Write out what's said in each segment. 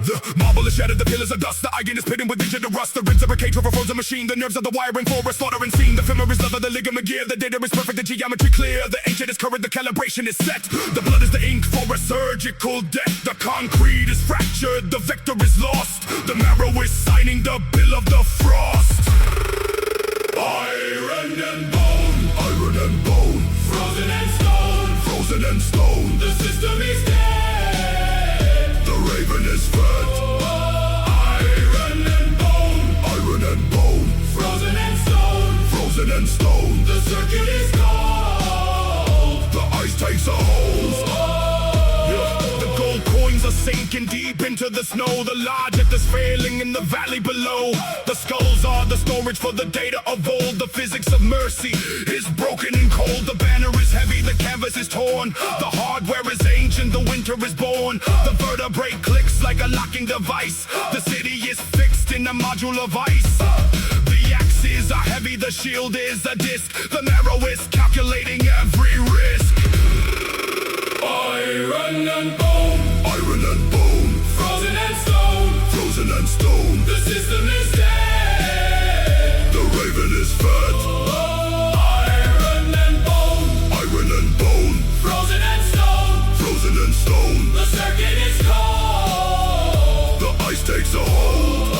The marble is shattered, the pillars are dust. The iron is pitting with digital rust. The ribs of a cage of a frozen machine. The nerves of the wiring for a slaughtering scene. The femur is leather, the ligament gear. The data is perfect, the geometry clear. The ancient is current, the calibration is set. The blood is the ink for a surgical death. The concrete is fractured, the vector is lost. The marrow is signing the bill of the frost. Iron and bone, iron and bone. Frozen and stone, frozen and stone. The system is dead. The raven is fed. Iron and bone, iron and bone. Frozen and stone, frozen and stone. The circuit is cold. The ice takes a hold. The gold coins are sinking deep into the snow. The logic is failing in the valley below. The skulls are the storage for the data of old. The physics of mercy is broken and cold. The banner is heavy, the canvas is torn. The hardware is ancient, the winter is born. The vertebrae clicks like a locking device. The city is fixed in a module of ice. The axes are heavy, the shield is a disc. The marrow is calculating every risk. Iron and bone, iron and bone. Frozen and stone, frozen and stone. The system is dead. The raven is fed. Iron and bone, iron and bone. Frozen and stone, frozen and stone. The circuit is cold. The ice takes a hold.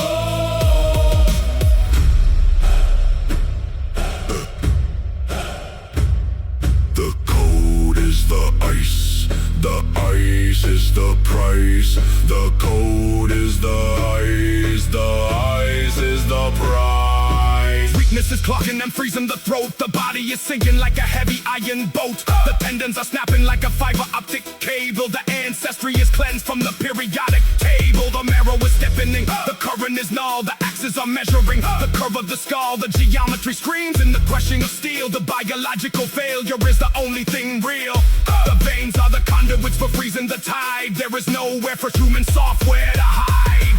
The code is the ice. The ice is the price. The code is the ice. The ice is the price. Weakness is clogging and freezing the throat. The body is sinking like a heavy iron boat. The tendons are snapping like a fiber optic cable. The ancestry is cleansed from the periodic table. The marrow is stiffening. The current is null. The axes are measuring the curve of the skull. The geometry screams in the crushing of steel. The biological failure is the only thing real. The veins are the conduits for freezing the tide. There is nowhere for human software to hide.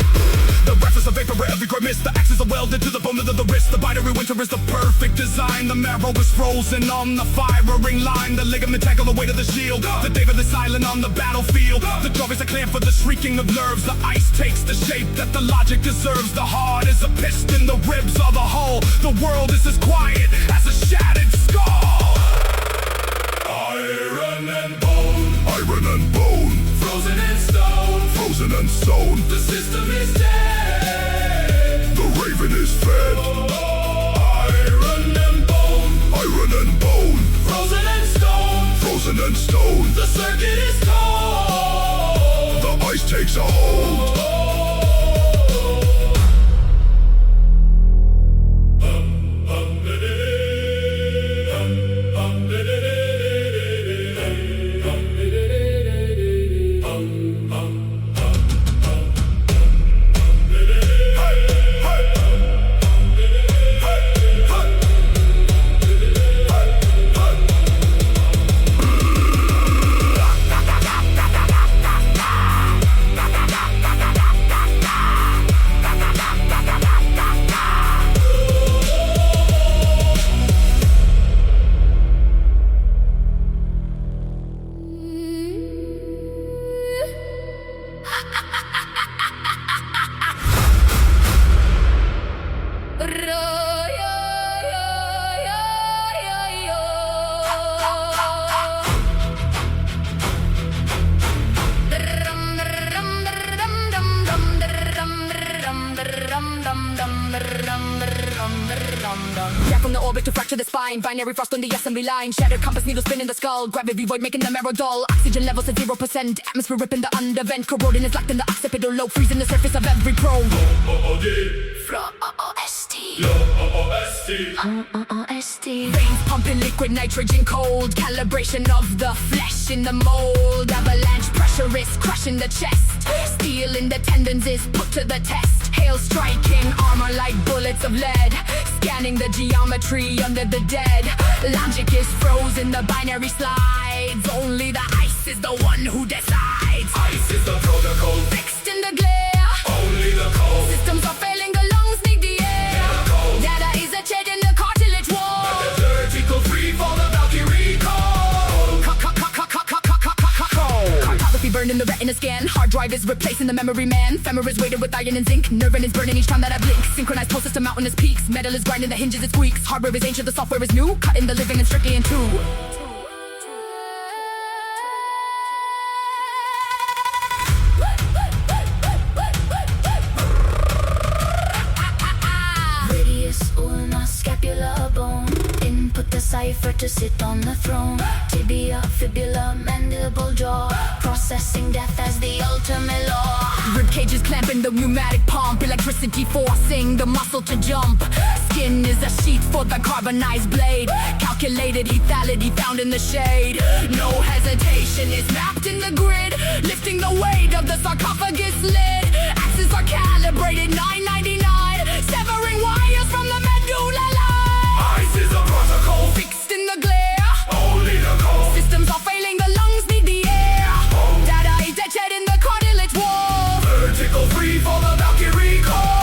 The breath is a vapor where every grimace. The axes are welded to the bone of the wrist. The binary winter is the perfect design. The marrow is frozen on the firing line. The ligament tackle the weight of the shield. The David is silent on the battlefield. The trophies are clear for the shrieking of nerves. The ice takes the shape that the logic deserves. The heart is a piston, the ribs are the hull. The world is as quiet as a shattered skull. Iron and bone, iron and bone. Frozen and stone, frozen and stone. The system is dead. The raven is fed. Iron and bone, iron and bone. Frozen and stone, frozen and stone. The circuit is cold. The ice takes a hold. Yeah, from the orbit to fracture the spine. Binary frost on the assembly line. Shattered compass needle spin in the skull. Gravity void making the marrow dull. Oxygen levels at 0%. Atmosphere ripping the undervent. Corroding is locked in the occipital lobe. Freezing the surface of every probe. Frost. Veins pumping liquid nitrogen cold. Calibration of the flesh in the mold. Avalanche pressure is crushing the chest. Steel in the tendons is put to the test. scale striking armor like bullets of lead, scanning the geometry under the dead. Logic is frozen, the binary slides. Only the ice is the one who decides. Ice is the protocol, Fixed in the glare, only the cold. systems are failing, the lungs need the air. Cold. Data is a shed in the cartilage wall. The vertical free fall, the Valkyrie call. Cartography burned in the retina scan. Hard drive is replacing the memory man. Femur is weighted with iron and zinc. Nerve is burning each time that I blink. Synchronized pulses to mountainous peaks. Metal is grinding the hinges, it squeaks. Hardware is ancient, the software is new. Cutting the living and strictly in two. Radius ulna scapula bone. Input the cipher to sit on the throne. Tibia, fibula, mandible jaw. Processing death as the ultimate law. Rib cages clamping the pneumatic pump. Electricity forcing the muscle to jump. Skin is a sheath for the carbonized blade. Calculated lethality found in the shade. No hesitation is mapped in the grid. Lifting the weight of the sarcophagus lid. Axes are calibrated 999. Severing wires from the medulla line. Ice is the protocol, Fixed in the glare, only the cold. systems are failing, the lungs need the air. Data is a shed in the cartilage wall. Vertical free fall, the Valkyrie call.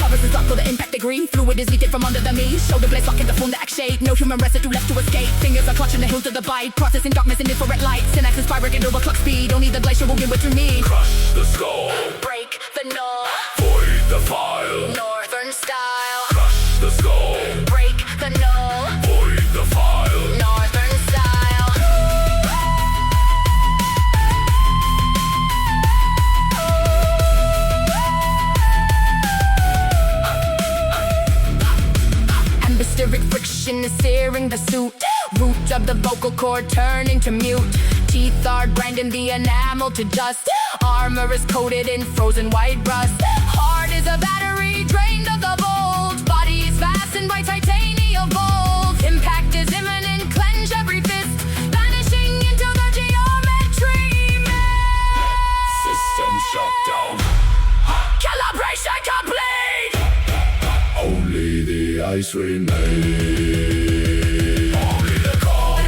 Covers is up for the impact degree. Fluid is leaked from under the knee. Shoulder blades lock in the phone, the act shade. No human residue left to escape. Fingers are clutching the hilt of the bite. Processing darkness in infrared light. Synapses fire at clock speed. Only the glacier will give what you need. Crush the skull, Break the null, void the file. northern style. Crush the skull, Break the null, void the file. northern style. Atmospheric friction is searing the suit. Root of the vocal cord turning to mute. Teeth are grinding the enamel to dust. Armor is coated in frozen white rust. Heart is a battery drained of the volt. Body is fastened by titanium bolts. Impact is imminent, clench every fist. Vanishing into the geometry mist. System shut down, Calibration complete. only the ice remains. Only the cold.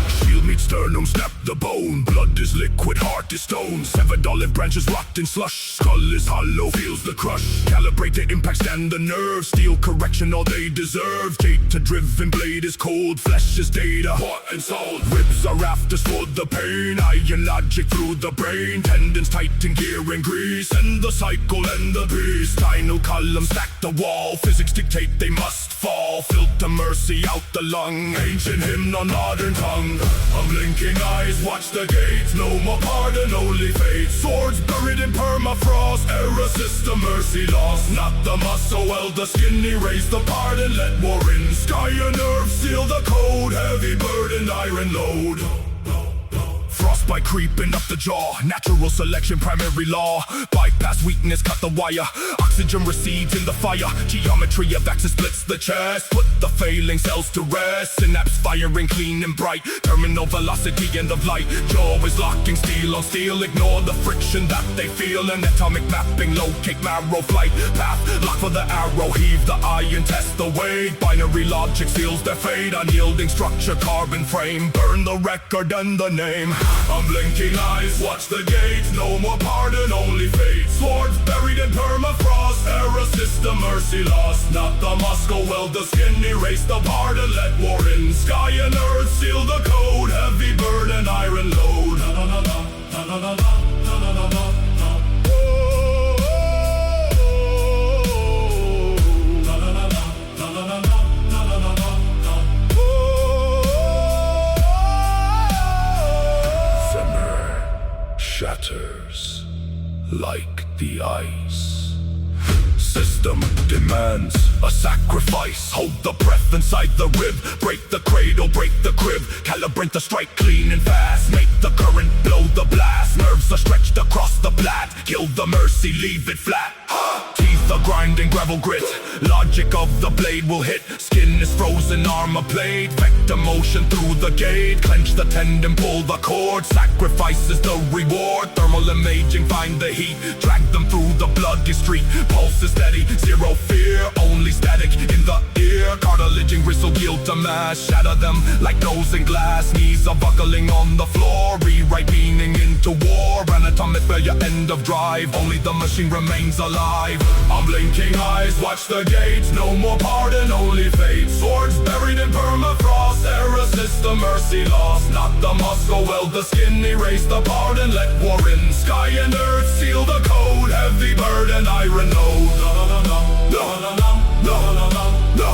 Shield meets sternum, snap the bone. Blood is liquid, heart is stone. Severed olive branches rocked in slush. Skull is hollow, feels the crush. Calibrate the impact, stand the nerve. Steel correction, all they deserve. Data-driven blade is cold. Flesh is data, bought and sold. Ribs are rafters for the pain. Iron logic through the brain. Tendons tight in gear and grease. And the cycle and the beast. Spinal column stack the wall. Physics dictate they must fall. Filter mercy out the lung. Ancient hymn on modern tongue. Unblinking eyes watch the gates. No more pardon, only fate. Swords buried in permafrost. Error system, mercy lost. Not the muscle, well the skin erase the pardon. Let war in. Sky and earth seal the code. Heavy burden, iron load. Frost by creeping up the jaw. Natural selection, primary law. Bypass weakness, cut the wire. Oxygen recedes in the fire. Geometry of axis splits the chest. Put the failing cells to rest. Synapse firing clean and bright. Terminal velocity, end of light. Jaw is locking steel on steel. Ignore the friction that they feel. An atomic mapping, locate marrow flight path. Lock for the arrow, heave the iron, test the weight. Binary logic seals their fate. Unyielding structure, carbon frame. Burn the record and the name. Unblinking eyes, watch the gates. No more pardon, only fate. Swords buried in permafrost. Error system, mercy lost. Not the Moscow weld, the skin erase the pardon. Let war in. Sky and earth seal the code. Heavy burden, iron load. Na na na na na na na na na na na. Shatters like the ice. System demands a sacrifice. Hold the breath inside the rib. Break the cradle, break the crib. Calibrate the strike clean and fast. Make the current, blow the blast. Nerves are stretched across the plat. Kill the mercy, leave it flat. Teeth are grinding, gravel grit. Logic of the blade will hit. Skin is frozen, armor plate. Vector motion through the gate. Clench the tendon, pull the cord. Sacrifice is the reward. Thermal imaging, find the heat. Drag them through the bloody street. Pulse is steady, zero fear. Only static in the ear. Cartilage and gristle yield to mass. Shatter them like nose and glass. Knees are buckling on the floor. Rewrite meaning into war. Anatomic failure, end of drive. Only the machine remains alive. Unblinking eyes, watch the gates. No more pardon, only fate. Swords buried in permafrost. Error system, mercy lost. Not the Moscow weld, the skin erase the pardon. Let war in. Sky and earth seal the code. Heavy burden, iron load. No, no, no, no, no, no, no, no, no, no.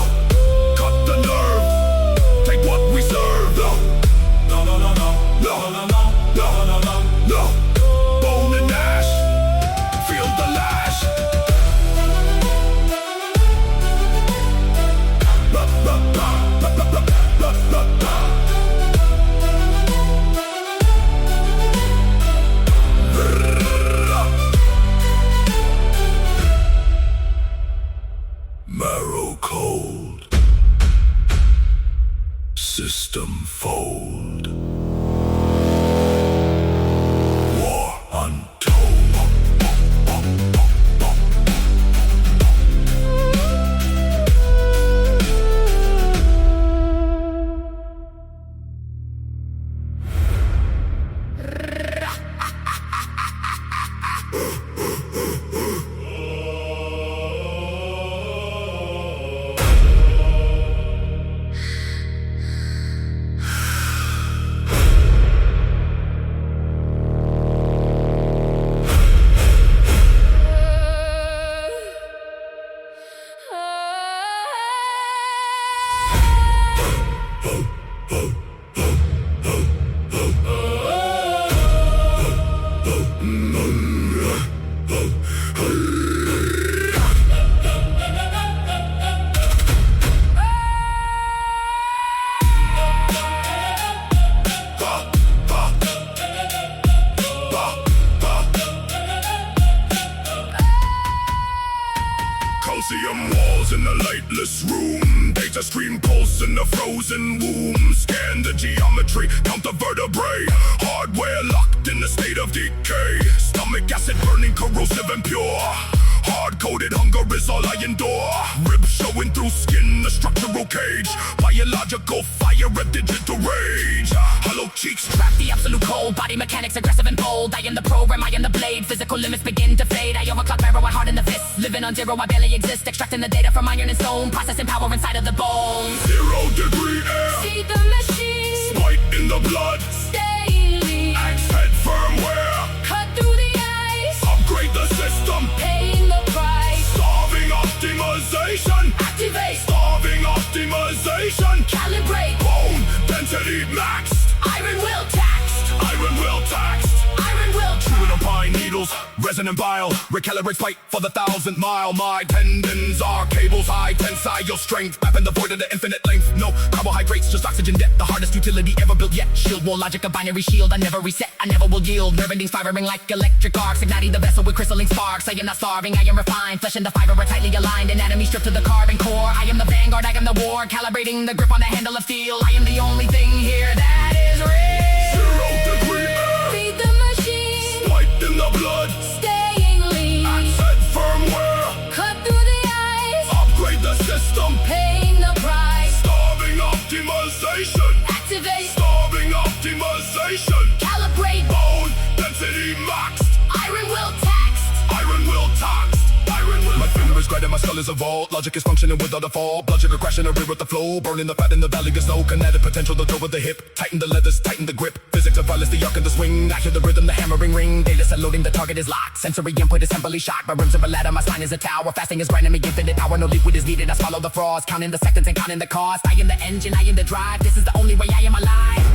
Cut the nerve. Take what we serve. No, no, no, no, no, no, no, no, no, no, no, no. Bone and ash. Feel the lash. Marrow cold. System fold. War untold. Coliseum walls in a lightless room. Data stream pulse in a frozen womb. Scan the geometry, count the vertebrae. Hardware locked in a state of decay. Stomach acid burning, corrosive and pure. Hard-coded hunger is all I endure. Ribs showing through skin, a structural cage. Biological fire, a digital rage. Hollow cheeks trap the absolute cold. Body mechanics aggressive and bold. I am the program, I am the blade. Physical limits begin to fade. I overclock marrow, I harden the fist. Living on zero, I barely exist. Extracting the data from iron and stone. Processing power inside of the bones. 0 degree air. Feed the machine. Spike in the blood. Stay lean. Axe head firmware. Cut through the ice. Upgrade the system. Paying the price. Starving optimization. Activate. Starving optimization. Calibrate. Bone density maxed. Iron will taxed. Iron will taxed. Iron will Chewing on pine needles. resonant bile recalibrates fight for the 1,000th mile. My tendons are cables high, tensile strength, mapping the void of the infinite length. No carbohydrates, just oxygen depth, the hardest utility ever built yet. Shield wall logic, a binary shield, I never reset, I never will yield. Nerve endings firing like electric arcs, igniting the vessel with crystalline sparks. I am not starving, I am refined, flesh and the fiber are tightly aligned, anatomy stripped to the carbon core. I am the vanguard, I am the war, calibrating the grip on the handle of steel. I am the only thing here that is real. 0 degree air, Feed the machine, spiked in the blood, staying lean, set firmware, cut through the ice, upgrade the system, paying the price. starving optimization, Activate, starving optimization, calibrate, bone density maxed, iron will taxed. iron will taxed, iron will. My finger is grinding, my skull is a vault, logic is functioning without a fall, blood sugar crashing a rear with the flow, burning the fat in the valley is no kinetic potential, the toe with the hip, tighten the leathers, tighten the grip, physics of violence, the arc and the swing, I hear the rhythm, the hammering ring, data set loading, the target is locked, sensory input is simply shocked, my rims are a ladder, my spine is a tower, fasting is grinding me infinite power, no liquid is needed, I swallow the frost, counting the seconds and counting the cost, I am the engine, I am the drive, this is the only way I am alive.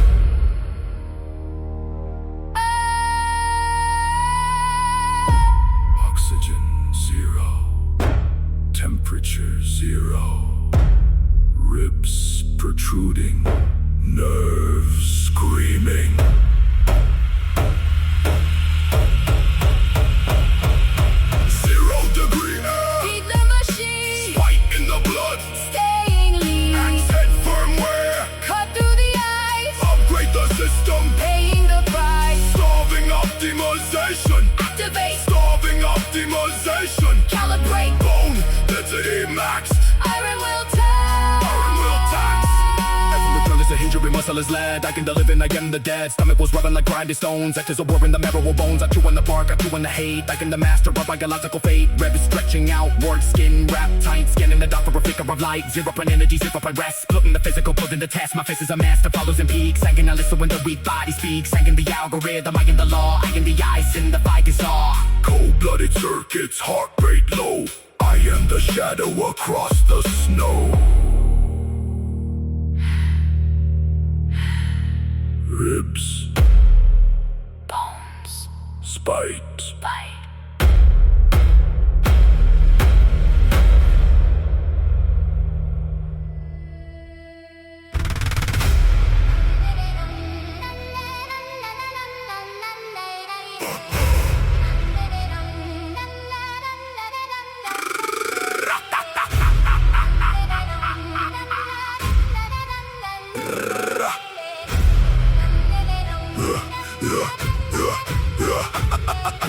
Oxygen 0, temperature 0, ribs protruding, nerves screaming. 0 degree air, Feed the machine, spike in the blood, staying lean, set firmware, cut through the ice, upgrade the system, paying the price. starving optimization, Activate, starving optimization, calibrate, bone density maxed, iron will tax. iron will tax. And from the ground is a injury, muscle is lead, I can the living, I am the dead, stomach was rubbing like grinded stones, actors are war in the marrow of bones, I chew on the bark, I chew on the hate, I can the master of my galactical fate, rev is stretching outward, skin wrapped tight, scanning the dark for a flicker of light, zero up on energy, zip up on rest, putting the physical, putting the test, my face is a master, follows in peaks, I can listen when the weak body speaks, I am the algorithm, I am the law, I am the ice in the Viking saw. Cold-blooded circuits, heart rate low, I am the shadow across the snow. Ribs, Bones, spiked, bite.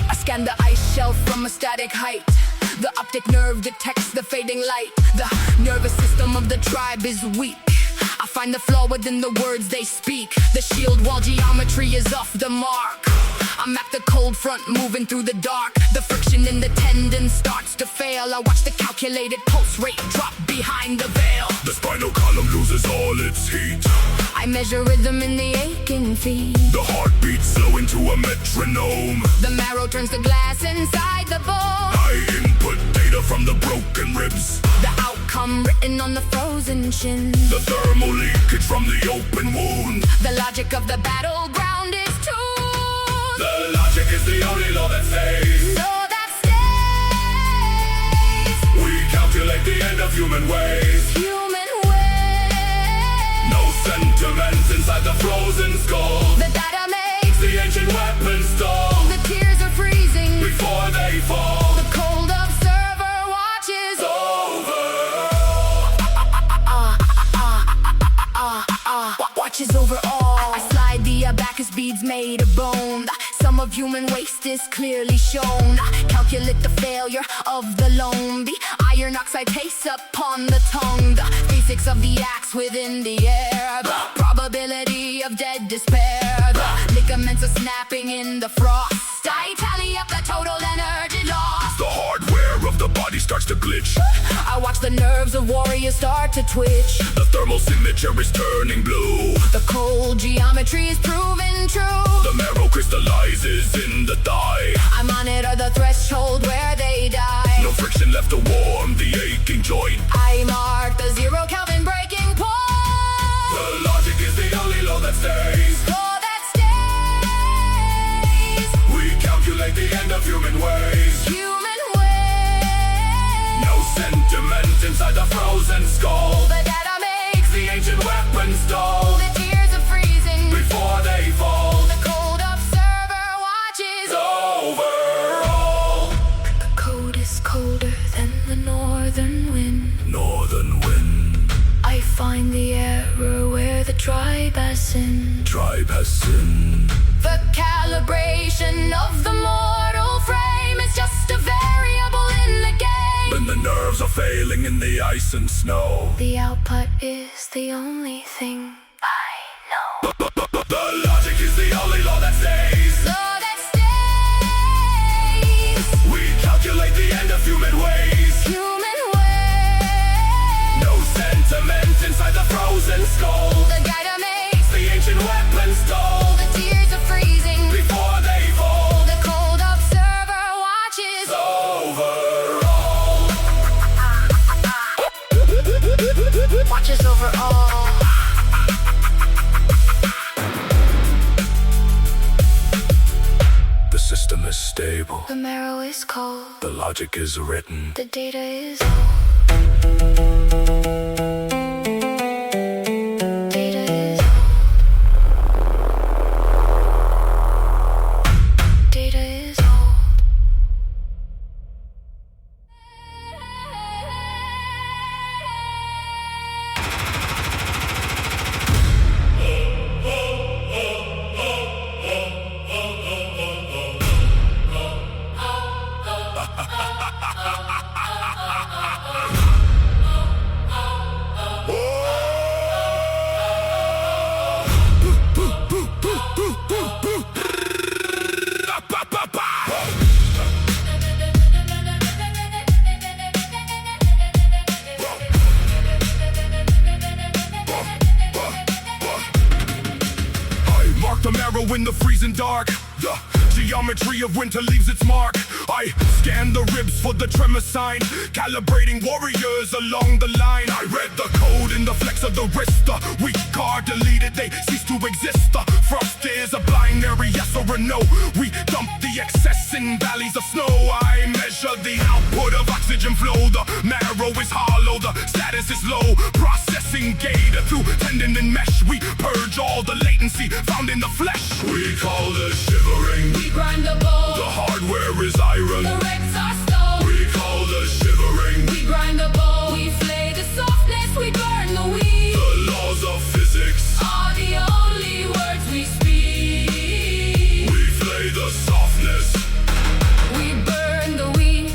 I scan the ice shelf from a static height. The optic nerve detects the fading light. The nervous system of the tribe is weak. I find the flaw within the words they speak. The shield wall geometry is off the mark. I map the cold front moving through the dark. The friction in the tendon starts to fail. I watch the calculated pulse rate drop behind the veil. the spinal column loses all its heat, I measure rhythm in the aching feet. the heart beats slow into a metronome, The marrow turns to glass inside the bone. I input data from the broken ribs, The outcome written on the frozen chin. the thermal leakage from the open wound. The logic of the battleground is tuned. The logic is the only law that stays. Law that stays. We calculate the end of human ways. Human way. No sentiments inside the frozen skull. The data makes The ancient weapons dull the tears are freezing. before they fall. The cold observer watches Over. watches over all. I slide the abacus beads made of bone. Some of human waste is clearly shown. Calculate the failure of the loam. The iron oxide tastes upon the tongue. The physics of the axe within the air. The probability of dead despair. The ligaments are snapping in the frost. I tally up the total energy lost. The hardware of the body starts to glitch. I watch the nerves of warriors start to twitch. The thermal signature is turning blue. The cold geometry is proven true. The marrow crystallizes in the thigh. I monitor the threshold where they die. No friction left to warm the aching joint. I mark the 0 Kelvin breaking point. The logic is the only law that stays. Law that stays. We calculate the end of human ways. tribe has sinned. The calibration of the mortal frame is just a variable in the game. When the nerves are failing in the ice and snow, The output is the only thing I know. the logic is the only law that stays. Law that stays. We calculate the end of human ways. Human way. No sentiment inside the frozen skull. The guide makes The ancient weapons dull the tears are freezing before they fall. The cold observer watches Overall, watches over all. the system is stable. The marrow is cold. The logic is written. The data is Data is Data is The marrow in the freezing dark. The geometry of winter leaves its mark. I scan the ribs for the tremor sign, calibrating warriors along the line. I read the code in the flex of the wrist. The weak card deleted, they cease to exist. The frost is a binary yes or a no. We dump the excess in valleys of snow. I measure the output of oxygen flow. The marrow is hollow, the status is low. Processing gate through tendon and mesh. We purge all the latency found in the flesh. We call the shivering. We grind the bone. The hardware is iron. The wrecks are stone. We call the shivering. We grind the bone. We flay the softness. We burn the weed. The laws of physics Are the only words we speak. we flay the softness. We burn the weak.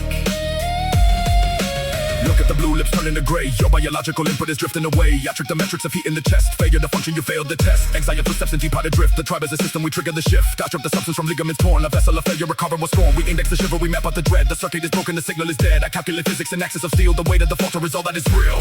Look at the blue lips turning to gray. Your biological input is drifting away. I trick the metrics of heat in the chest. Failure to function, you failed the test. Anxiety footsteps in deep pot adrift. The tribe is a system, we trigger the shift. I strip the substance from ligaments torn. A vessel of failure, recover was scorn. We index the shiver, we map out the dread. The circuit is broken, the signal is dead. I calculate physics and axis of steel. The weight of the falter is all that is real.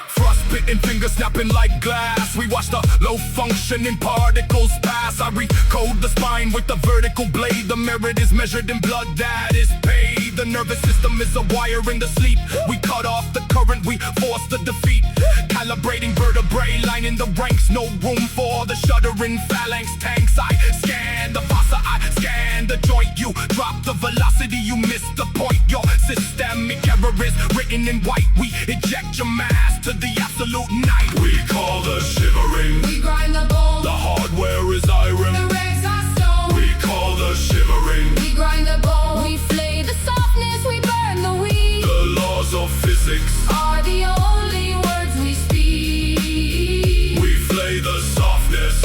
Frostbitten fingers snapping like glass. We watch the low functioning particles pass. I recode the spine with the vertical blade. The merit is measured in blood that is paid. The nervous system is a wire in the sleep. We cut off the current, we force the defeat. Calibrating vertebrae, lining the ranks. No room for the shuddering phalanx tanks. I scan the fossa, I scan the joint. You drop the velocity, you miss the point. Your systemic error is written in white. We eject your mass to the absolute night. We call the shivering. We grind the bone. The hardware is iron. The wrecks are stone. We call the shivering. We grind the bone. We flay the softness. We burn the weed. The laws of physics Are the only words we speak. we flay the softness.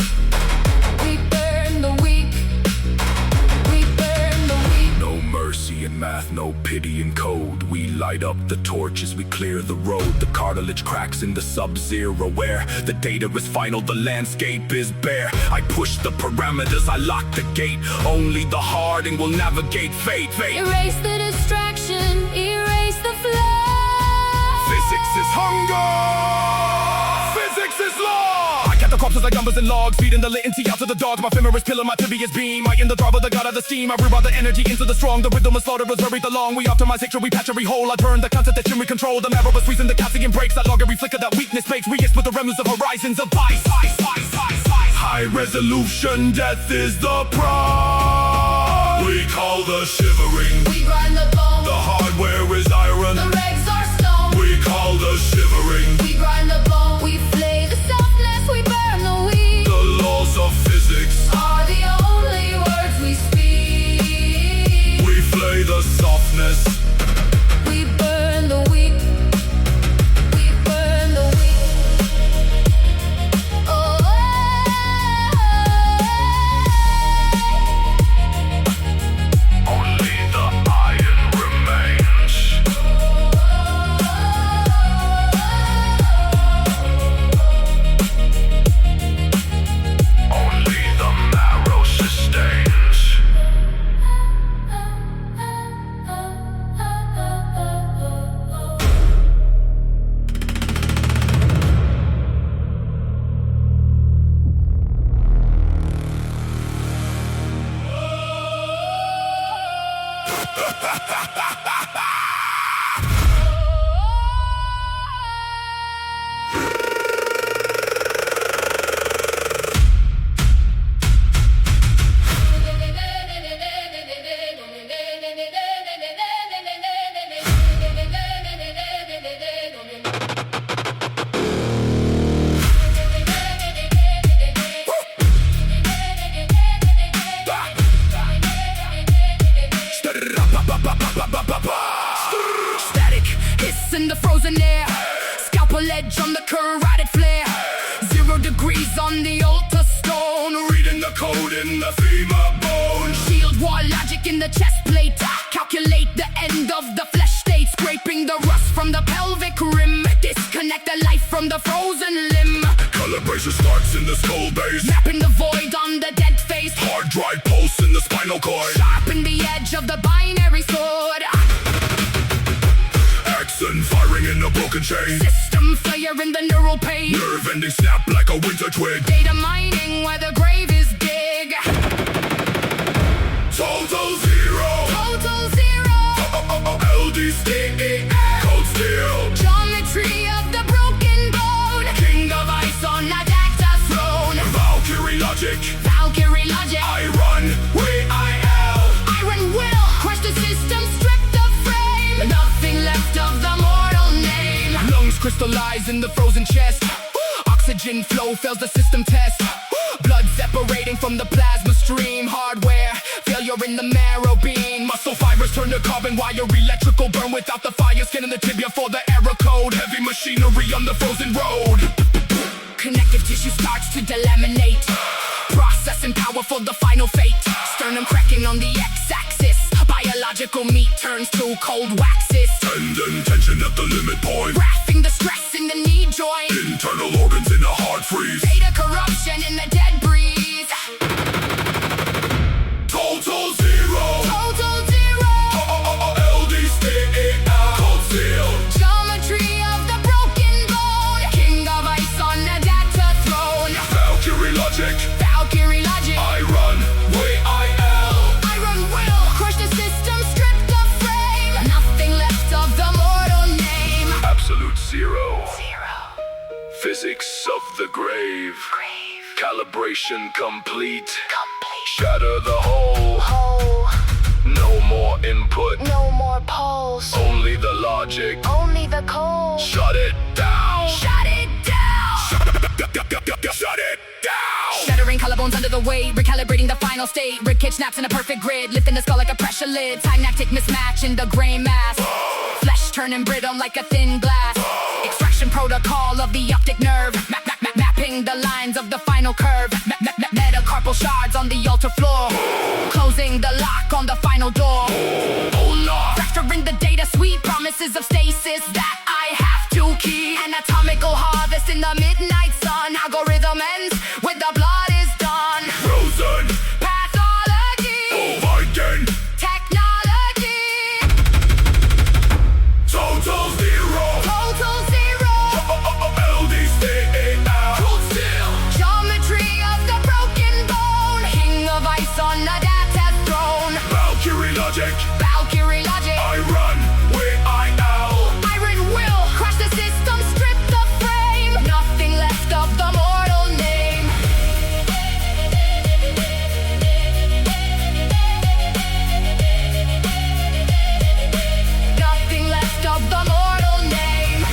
We burn the weak. We burn the weak. No mercy in math, no pity in code. We light up the torch as we clear the road. The cartilage cracks in the sub-zero where the data is final, the landscape is bare. I push the parameters, I lock the gate. Only the hardened will navigate fate. Erase the distraction. Erase the flow. Physics is hunger. Physics is law. I count the corpses like numbers and logs, feeding the latency out to the dogs. My femoris pillar, my tibia's beam. I in the throb of the god of the steam. I reroute the energy into the strong. The rhythm of slaughter is buried along. We optimize picture, we patch every hole. I turn the concept that we control. The marrow is squeezing the calcium breaks. That log every flicker that weakness makes. Re-exp with the remnants of horizons of ice. High resolution, death is the prize. We call the shivering. We grind the bone. The hardware is iron. The wrecks are stone. We call the shivering. We grind the bone. We flay the softness. We burn the weed. The laws of physics Are the only words we speak. we flay the softness. We burn the weak. We burn the weak. Oh. Static hiss in the frozen air, scalpel edge on the carotid flare, 0 degrees on the altar stone, Reading the code in the femur bone. shield wall logic in the chest plate, calculate the end of the flesh state, scraping the rust from the pelvic rim, disconnect the life from the frozen limb, Calibration starts in the skull base. mapping the void on the dead face, Hard drive pulse in the spinal cord. sharpen the edge of the binary sword, Accent firing in a broken chain. system failure in the neural pain, Nerve ending snap like a winter twig. data mining where the grave is dig, Total zero. total zero, LDSTE. Cold steel. geometry of the broken bone, king of ice on a data throne, Valkyrie logic. Valkyrie logic, I run. I-L. iron will crush the system, strip the frame, nothing left of the mortal name, lungs crystallize in the frozen chest, oxygen flow fails the system test, blood separating from the plasma stream, hardware failure in the marrow beam, Muscle fibers turn to carbon wire. Electrical burn without the fire. Skin in the tibia for the error code. Heavy machinery on the frozen road. connective tissue starts to delaminate, processing power for the final fate, sternum cracking on the x-axis, biological meat turns to cold waxes, Tendon tension at the limit point. graphing the stress in the knee joint, Internal organs in a hard freeze. data corruption in the dead breeze, Total zero. total zero, LDSTE. Cold steel. geometry of the broken bone, king of ice on a data throne, Valkyrie logic. Valkyrie logic, I run. I-L. iron will crush the system, strip the frame, nothing left of the mortal name, Absolute zero. Physics of the grave. Calibration complete. Shatter the whole. No more input. No more pulse, Only the logic. only the cold. Shut it down. shut it down. Shut it down. Shattering collarbones under the weight, recalibrating the final state. Ribcage snaps in a perfect grid, lifting the skull like a pressure lid. Synaptic mismatch in the gray mass. Flesh turning brittle like a thin glass. Extraction protocol of the optic nerve. Mapping the lines of the final curve. Metacarpal shards on the altar floor. Closing the lock on the final door. Oh Lord. Factoring the data, sweet promises of stasis that I have to keep. Anatomical harvest in the midnight sun. Algorithm ends with the blood is done. Frozen. Pathology, Viking. technology, Total zero. total zero, LDSTE. Cold steel. geometry of the broken bone, king of ice on a data throne, Valkyrie logic. Valkyrie logic, I run. I-L. iron will crush the system, strip the frame, nothing left of the mortal name. Nothing left of the mortal name.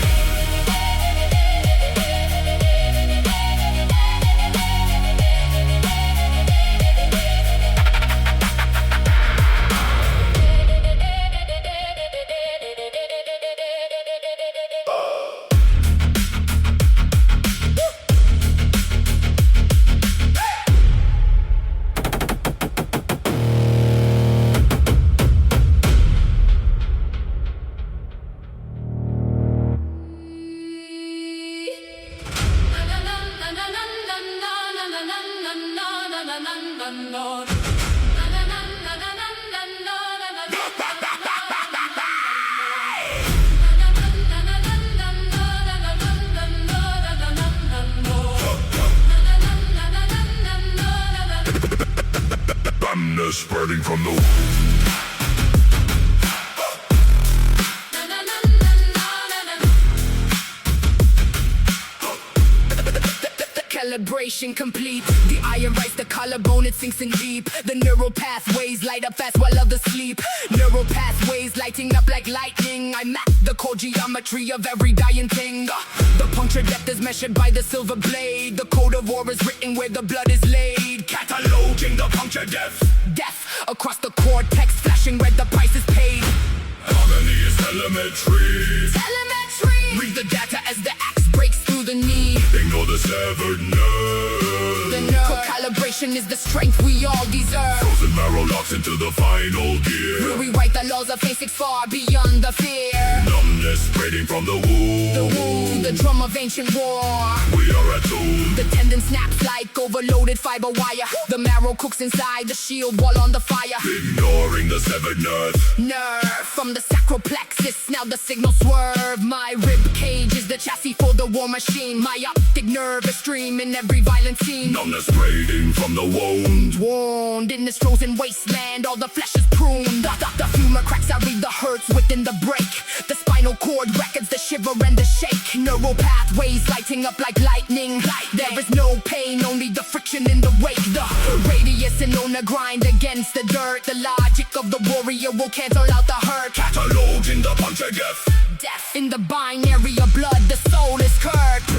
Spreading from the calibration complete. The iron rises the collarbone, it sinks in deep. The neural pathways light up fast while others sleep. Neural pathways lighting up like lightning. I map the core geometry of every dying thing. The puncture depth is measured by the silver blade. The code of war is written where the blood is laid. Cataloging the puncture depth. Death across the cortex, flashing red, the price is paid. Harmony is telemetry. Telemetry. Read the data as the axe breaks through the knee. Ignore the severed nerve. The nerve. Calibration is the strength we all deserve. Frozen marrow locks into the final gear. We'll rewrite the laws of physics far beyond the fear. Numbness spreading from the wound. The wound, the drum of ancient war. We are attuned. The tendon snaps like overloaded fiber wire. The marrow cooks inside the shield wall on the fire. Ignoring the severed nerve. Nerve from the sacral plexus, now the signal swerve. My rib cage is the chassis for the war machine. My optic nerve is stream in every violent scene. Numbness spreading from the wound. Wound in this frozen wasteland, all the flesh is pruned. The humor cracks, I read the hurts within the break. The spinal cord records the shiver and the shake. Neural pathways lighting up like lightning. There is no pain, only the friction in the wake. The radius and on the grind against the dirt. The logic of the warrior will cancel out the hurt. Cataloging the puncture depth. Death in the binary of blood, the soul is curved.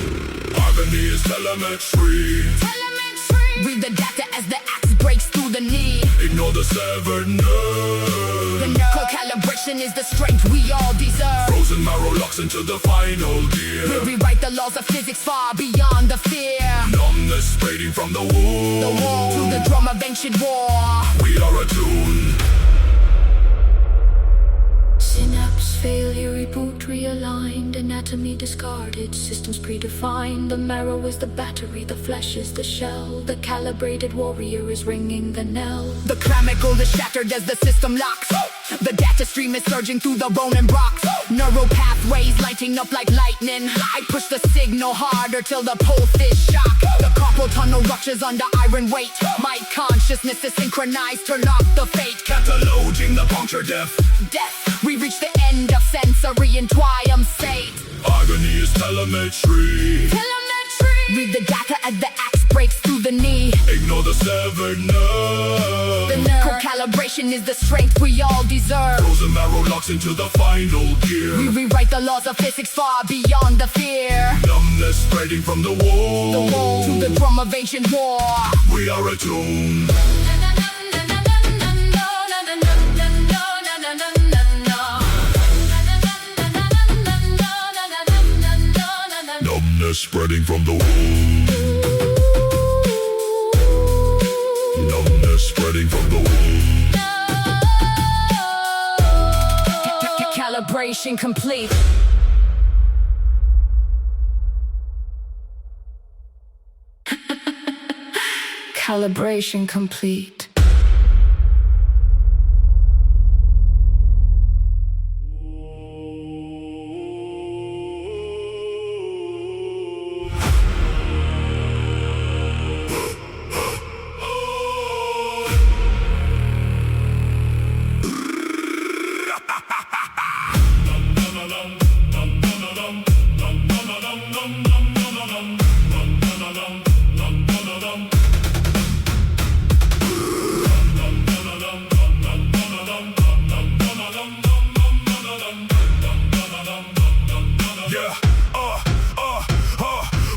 Harmony is telemetry. Telemetry. Read the data as the axe breaks through the knee. Ignore the severed nerve. The nerve. Calibration is the strength we all deserve. Frozen marrow locks into the final gear. We'll rewrite the laws of physics far beyond the fear. Numbness spreading from the wound. The wound to the drum of ancient war. We are attuned. Synapse failure, reboot realigned, anatomy discarded, systems predefined. The marrow is the battery, the flesh is the shell. The calibrated warrior is ringing the knell. The clavicle is shattered as the system locks. The data stream is surging through the bone and rocks. Neural pathways lighting up like lightning. I push the signal harder till the pulse is shocked. The carpal tunnel ruptures under iron weight. My consciousness is synchronized, turn off the fate. Cataloging the puncture depth. Death, we reach the end of sensory and triumph state. Agony is telemetry. Telemetry. Read the data as the axe breaks through the knee. Ignore the severed nerve. The nerve. Calibration is the strength we all deserve. Frozen marrow locks into the final gear. We rewrite the laws of physics far beyond the fear. Numbness spreading from the wound. The wound to the drum of ancient war. We are attuned. Numbness spreading from the wound. Numbness spreading from the wound. Calibration complete. Calibration complete.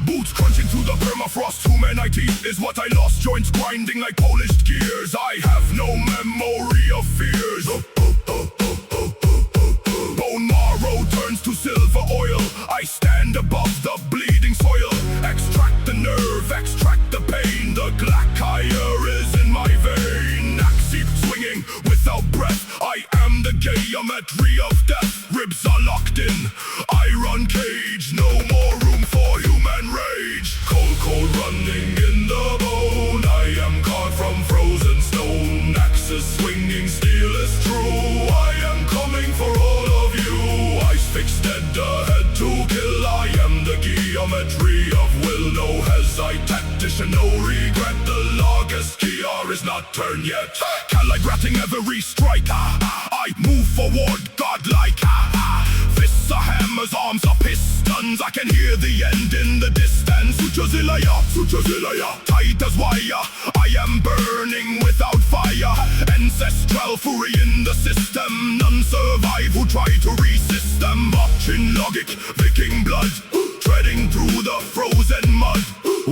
Boots crunching through the permafrost. Too many teeth is what I lost. Joints grinding like polished gears. I have no memory of fears. Bone marrow turns to silver oil. I stand above the bleeding soil. Extract the nerve, extract the pain. The glacier is in my vein. Axe keep swinging without breath. I am the geometry of death. Ribs are locked in iron cage. No more room for human rage. Cold running in the bone. I am caught from frozen stone. Axes swinging, steel is true. I am coming for all of you. Ice fixed dead ahead to kill. I am the geometry of will. No hesitate, tactician, no regret. The longest gear is not turned yet. Calibrating every strike. I move forward, godlike. Fists are hammers, arms are pistons. I can hear the end in the distance. Suchazilaya, tight as wire. I am burning without fire. Ancestral fury in the system. None survive who try to resist them. Watching logic, Viking blood, treading through the frozen mud.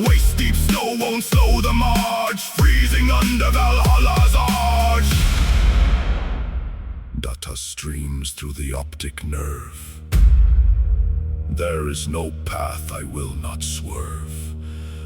Waist deep snow won't slow the march. Freezing under Valhalla's arch. Data streams through the optic nerve. There is no path I will not swerve.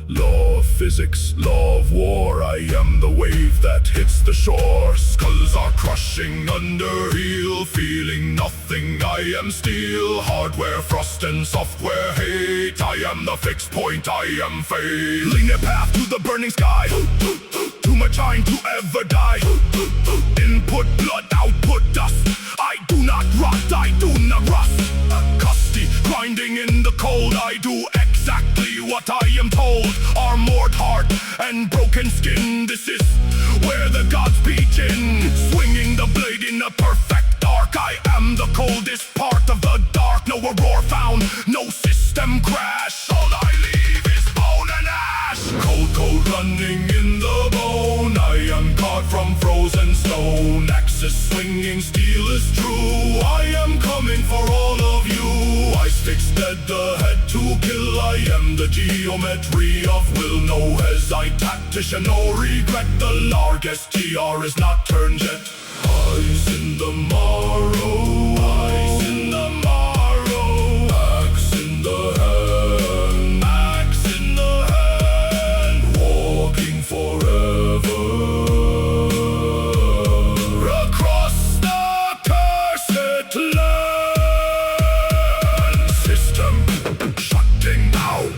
Law of physics, law of war, I am the wave that hits the shore. Skulls are crushing under heel, feeling nothing, I am steel. Hardware, frost and software hate, I am the fixed point, I am fate. Linear path to the burning sky, too much time to ever die. Input blood, output dust, I do not rot, I do not rust. Custy, grinding in the cold, I do exactly what I am told. Armored heart and broken skin, this is where the gods begin. Swinging the blade in a perfect arc, I am the coldest part of the dark. No aurora found, no system crash. All I leave is bone and ash. Cold running in the bone, I am caught from frozen stone. Axis swinging, steel is true, I am coming for all of you. I sticks dead, the head to kill, I am the geometry of will. No hesitate, tactician, no regret. The largest TR is not turned yet. Eyes in the morrow, eyes in the morrow. Axe in the hand, axe in the hand. Walking forever across the cursed land. System shutting down.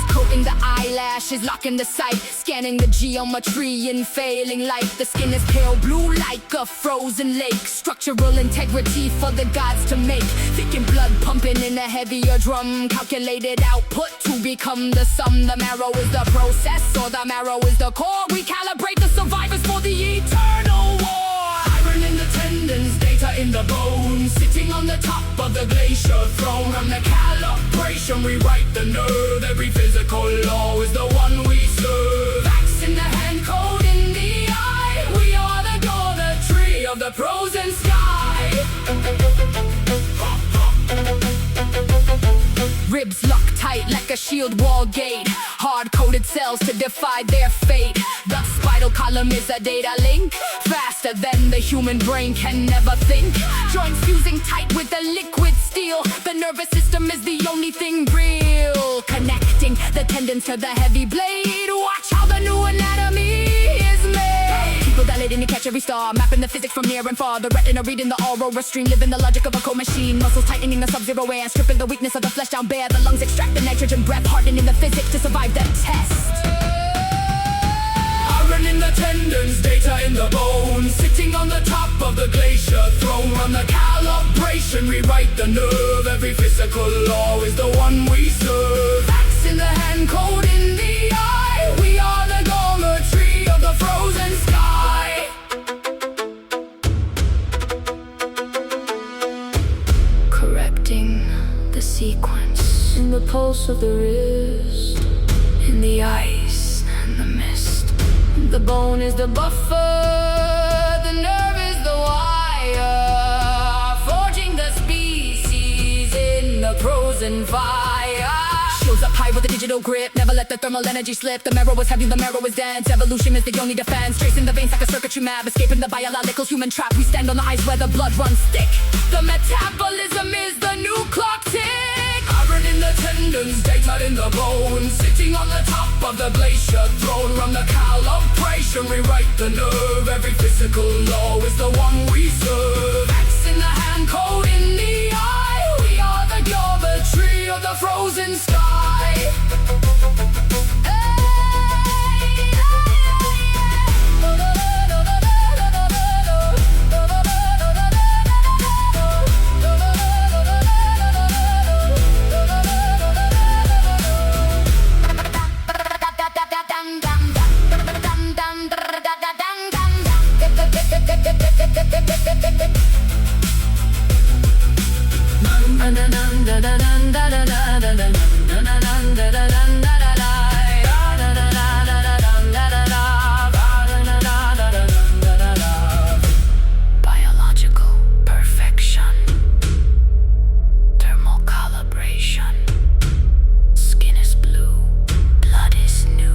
Coating the eyelashes, locking the sight, scanning the geometry in failing light. The skin is pale blue like a frozen lake. Structural integrity for the gods to make. Thick and blood pumping in a heavier drum. Calculated output to become the sum. The marrow is the process, or the marrow is the core. We calibrate the survivors for the eternal war. Iron in the tendons, data in the bones. Sitting on the top of the glacier throne. On the calibration, rewrite the nerve. Every physical law is the one we serve. Axe in the hand, code in the eye. We are the goal, the tree of the frozen sky. Ribs locked tight like a shield wall gate. Hard-coded cells to defy their fate. The spinal column is a data link. Faster than the human brain can never think. Joints fusing tight with the liquid steel. The nervous system is the only thing real. Connecting the tendons to the heavy blade. Watch how the new anatomy is made. People dilating to catch every star. Mapping the physics from near and far. The retina reading the aurora stream. Living the logic of a cold machine. Muscles tightening the sub-zero air. Stripping the weakness of the flesh down bare. The lungs extract the nitrogen breath. Hardening the physics to survive the test. Iron in the tendons, data in the bones. Sitting on the top of the glacier throne. Run the calibration, rewrite the nerve. Every physical law is the one we serve. Axe in the hand, code in the eye. We are the geometry of the frozen sky. Correcting the sequence in the pulse of the wrist, in the ice and the mist. The bone is the buffer, the nerve is the wire. Forging the species in the frozen fire. Rose up high with a digital grip, never let the thermal energy slip. The marrow was heavy, the marrow was dense. Evolution is the only defense. Tracing the veins like a circuitry map, escaping the biological human trap. We stand on the ice where the blood runs thick. The metabolism is the new clock tick. Iron in the tendons, data in the bones. Sitting on the top of the glacier throne. Run the calibration, rewrite the nerve. Every physical law is the one we serve. Axe in the hand, code in the eye. We are the geometry of the frozen sky. Biological perfection, thermal calibration. Skin is blue, blood is new.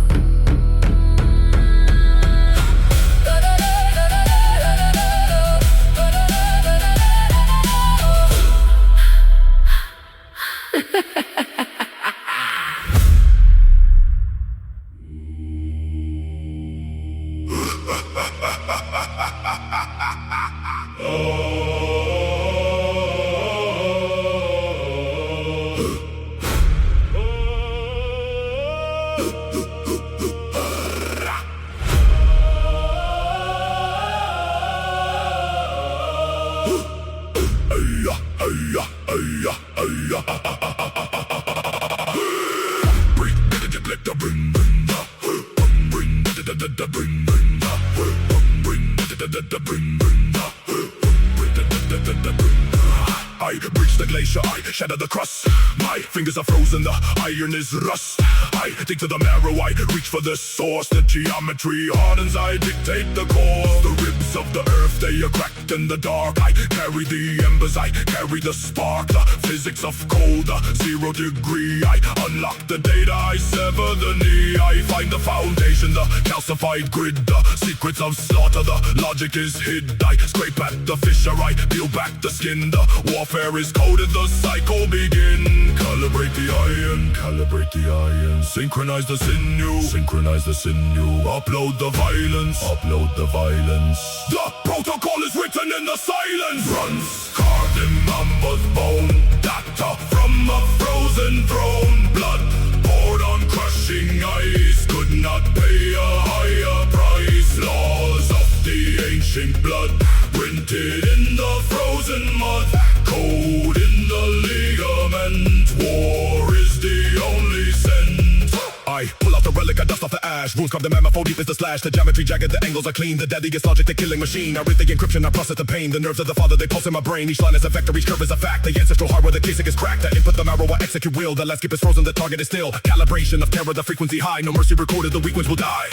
I breach the glacier, I shatter the crust. My fingers are frozen, the iron is rust. I dig to the marrow, I reach for the source. The geometry hardens, I dictate the course. The ribs of the earth, they are cracked in the dark. I carry the embers, I carry the spark. The physics of cold, the 0 degree. I unlock the data, I sever the knee. I find the foundation, the calcified grid. The secrets of slaughter, the logic is hid. I scrape at the fissure, I peel back the skin. The warfare is coded, the cycle begin. Calibrate the iron, calibrate the iron. Synchronize the sinew, synchronize the sinew. Upload the violence, upload the violence. The protocol is written in the silence. Runs carved in mammoth bone. Data from a frozen throne. Blood poured on crushing ice. Could not pay a higher price. Laws of the ancient blood printed in the frozen mud. Code in the ligament. War is the only scent. I pull out the relic, I dust off the ash. Wounds carved the mammoth, deep is the slash. The geometry jagged, the angles are clean. The deadliest logic, the killing machine. I read the encryption, I process the pain. The nerves of the father, they pulse in my brain. Each line is a vector, each curve is a fact. The ancestral hardware, the casing is cracked. The input, the marrow, I execute will. The landscape is frozen, the target is still. Calibration of terror, the frequency high. No mercy recorded, the weak ones will die.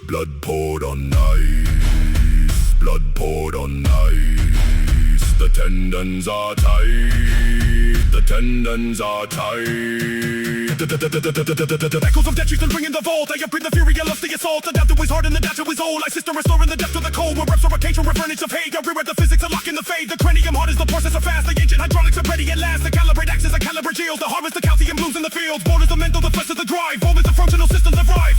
Blood poured on ice. Blood poured on ice. The tendons are tight. The tendons are tight. Echoes of death trees ring in the vault. I upgrade the fury, I love the assault. The depth is hard and the depth is old. I sister restoring the depth of the cold. Where reps are a cage from furniture of hate. I rewrite the physics, I lock in the fade. The cranium hard as the processor fast. The ancient hydraulics are ready at last. The calibrate axes, I calibrate shields. The harvest, the calcium blooms in the fields. Born is the mental, the flesh is the drive. All is the functional systems that thrive.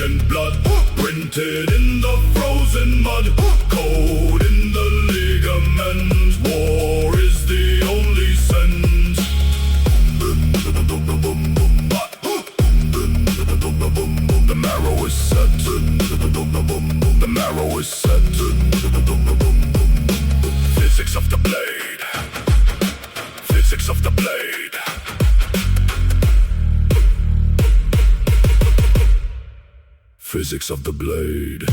in blood, printed in the frozen mud, code in the ligament. War is the only sense. The marrow is set. The marrow is set. Physics of the blade. Physics of the blade. Physics of the blade.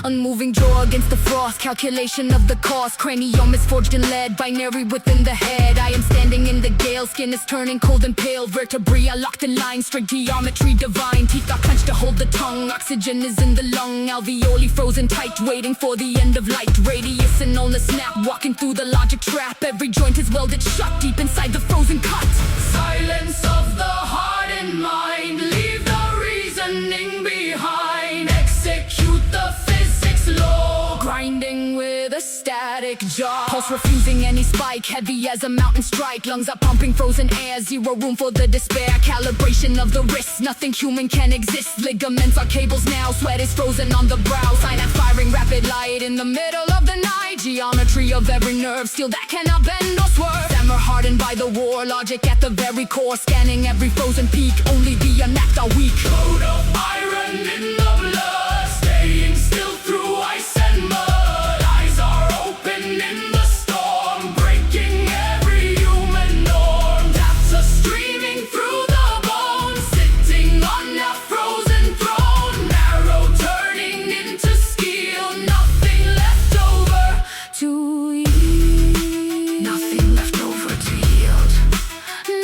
Unmoving jaw against the frost, calculation of the cost. Cranium is forged in lead, binary within the head. I am standing in the gale, skin is turning cold and pale. Vertebrae are locked in line, strict geometry divine. Teeth are clenched to hold the tongue, oxygen is in the lung. Alveoli frozen tight, waiting for the end of light. Radius and on the snap, walking through the logic trap. Every joint is welded shut, deep inside the frozen cut. Silence of the heart and mind, leave the reasoning behind. Execute the physics law, Grinding with a static jaw. Pulse refusing any spike, heavy as a mountain strike. Lungs are pumping frozen air, zero room for the despair. Calibration of the wrists, nothing human can exist. Ligaments are cables now, sweat is frozen on the brow. Synapse firing rapid light in the middle of the night. Geometry of every nerve, steel that cannot bend or swerve. Stammer hardened by the war, logic at the very core. Scanning every frozen peak, only the unmapped are weak. code of iron in the blood, staying still through ice and mud. Eyes are open in the storm, breaking every human norm. Depths are streaming through the bones, sitting on a frozen throne. Marrow turning into steel, nothing left over To yield, nothing left over to yield.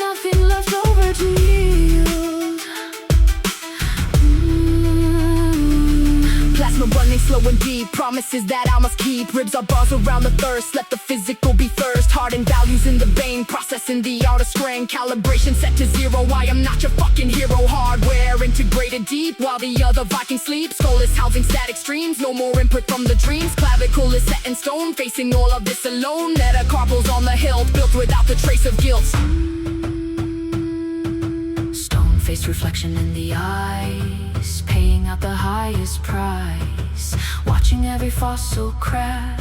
nothing left over to yield. Plasma running slow and deep, promises that I must keep. Ribs are bars around the thirst, let the physical be first. Hardened values in the vein, processing the outer strain. Calibration set to zero, I am not your fucking hero. Hardware integrated deep, while the other Viking sleeps. Skull is housing static streams, no more input from the dreams. Clavicle is set in stone, facing all of this alone. Metacarpals on the hilt, built without the trace of guilt. Stone-faced reflection in the eyes, paying out the highest price. Watching every fossil crack,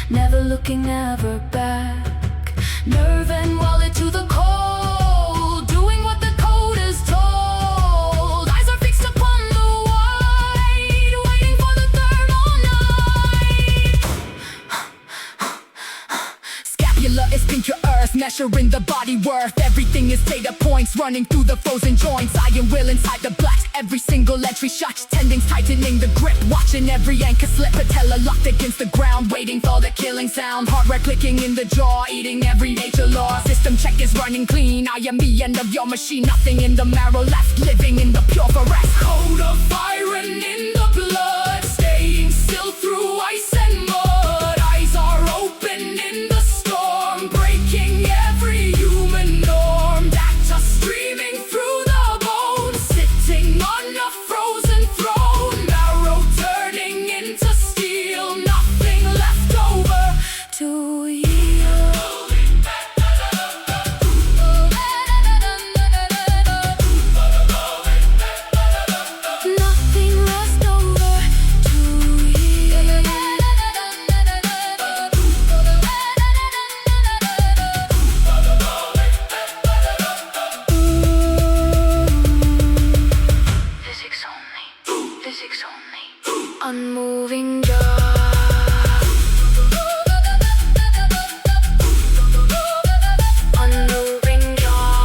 never looking ever back. Nerve and wallet to the cold, doing what the code is told. Eyes are fixed upon the white, waiting for the thermal night. Scapula is pink your earth, measuring the body worth. Everything is data points, running through the frozen joints. Iron will inside the blast, every single entry shot. Tendons tightening the grip, watching every anchor slip. Patella locked against the ground, waiting for the killing sound. Hardware clicking in the jaw, eating every nature law. System check is running clean, I am the end of your machine. Nothing in the marrow left, living in the pure forest. Code of iron in the blood, staying still through ice and mud. Eyes are open in the storm, breaking every human norm. Data streaming through the bones, sitting on a frozen throne. Marrow turning into steel, nothing left over To yield. Nothing left over to yield. Physics only, physics only. Unmoving jaw. Unmoving jaw.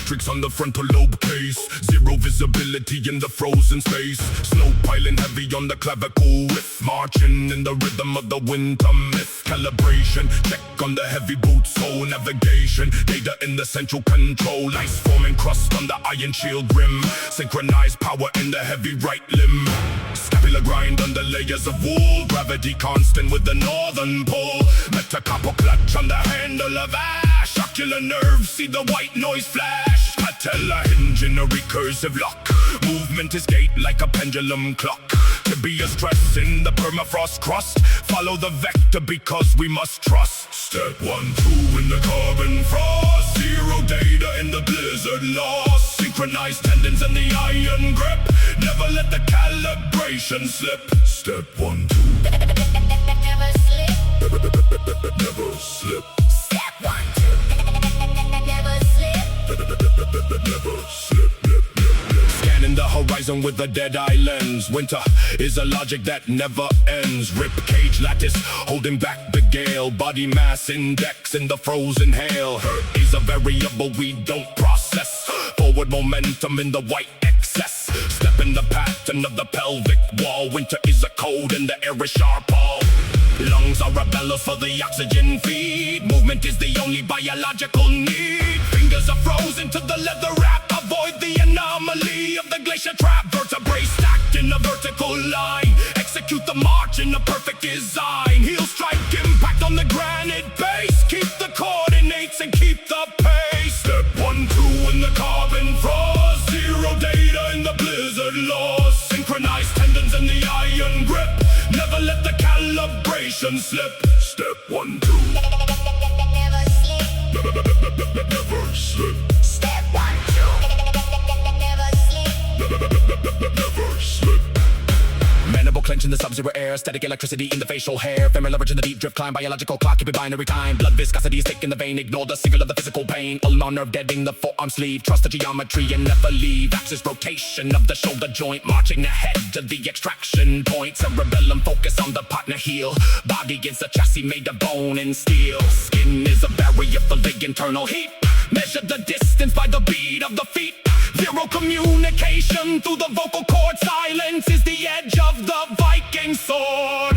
matrix on the frontal lobe case. Zero visibility in the frozen space. Snow piling heavy on the clavicle width. Marching in the rhythm of the winter myth. Calibration, check on the heavy boots. Soul navigation, data in the central control. Ice forming crust on the iron shield rim. Synchronized power in the heavy right limb. Scapula grind under layers of wool. Gravity constant with the northern pole. Metacarpal clutch on the handle of ash. Ocular nerves see the white noise flash. Patella hinge in a recursive lock. Movement is gate like a pendulum clock. Tibia stress in the permafrost crust. Follow the vector because we must trust. Step 1, 2 in the carbon frost. Zero data in the blizzard lost. Synchronized tendons in the iron grip. Never let the calibration slip. Step 1, 2. Never slip. Never slip. Step 1, 2. Never slip. Never slip. Scanning the horizon with a dead-eye lens. Winter is a logic that never ends. Rib cage lattice holding back the gale. Body mass index in the frozen hail. Hurt is a variable we don't process. Forward momentum in the white excess. Step in the pattern of the pelvic wall. Winter is a code and the air is sharp all. Lungs are a bellows for the oxygen feed. Movement is the only biological need. Fingers are frozen to the leather wrap. Avoid the anomaly of the glacier trap. Vertebrae stacked in a vertical line. Execute the march in a perfect design. Heel strike impact on the granite base. Keep the coordinates and keep the pace. Step 1, 2 in the carbon frost. Zero data in the blizzard lost. Synchronized tendons in the iron grip. Never let the calibration slip. Step 1, 2. Never slip. Never slip. Step 1, 2. Never slip. Never slip. Mandible clench in the sub-zero air. Static electricity in the facial hair. Femoral leverage in the deep drift climb. Biological clock, keep it binary time. Blood viscosity is thick in the vein. Ignore the signal of the physical pain. Ulnar nerve deadening the forearm sleeve. Trust the geometry and never leave. Axis rotation of the shoulder joint. Marching ahead to the extraction point. Cerebellum focus on the partner heel. Body is a chassis made of bone and steel. Skin is a barrier for the internal heat. Measure the distance by the beat of the feet. Zero communication through the vocal cord. Silence is the edge of the Viking sword.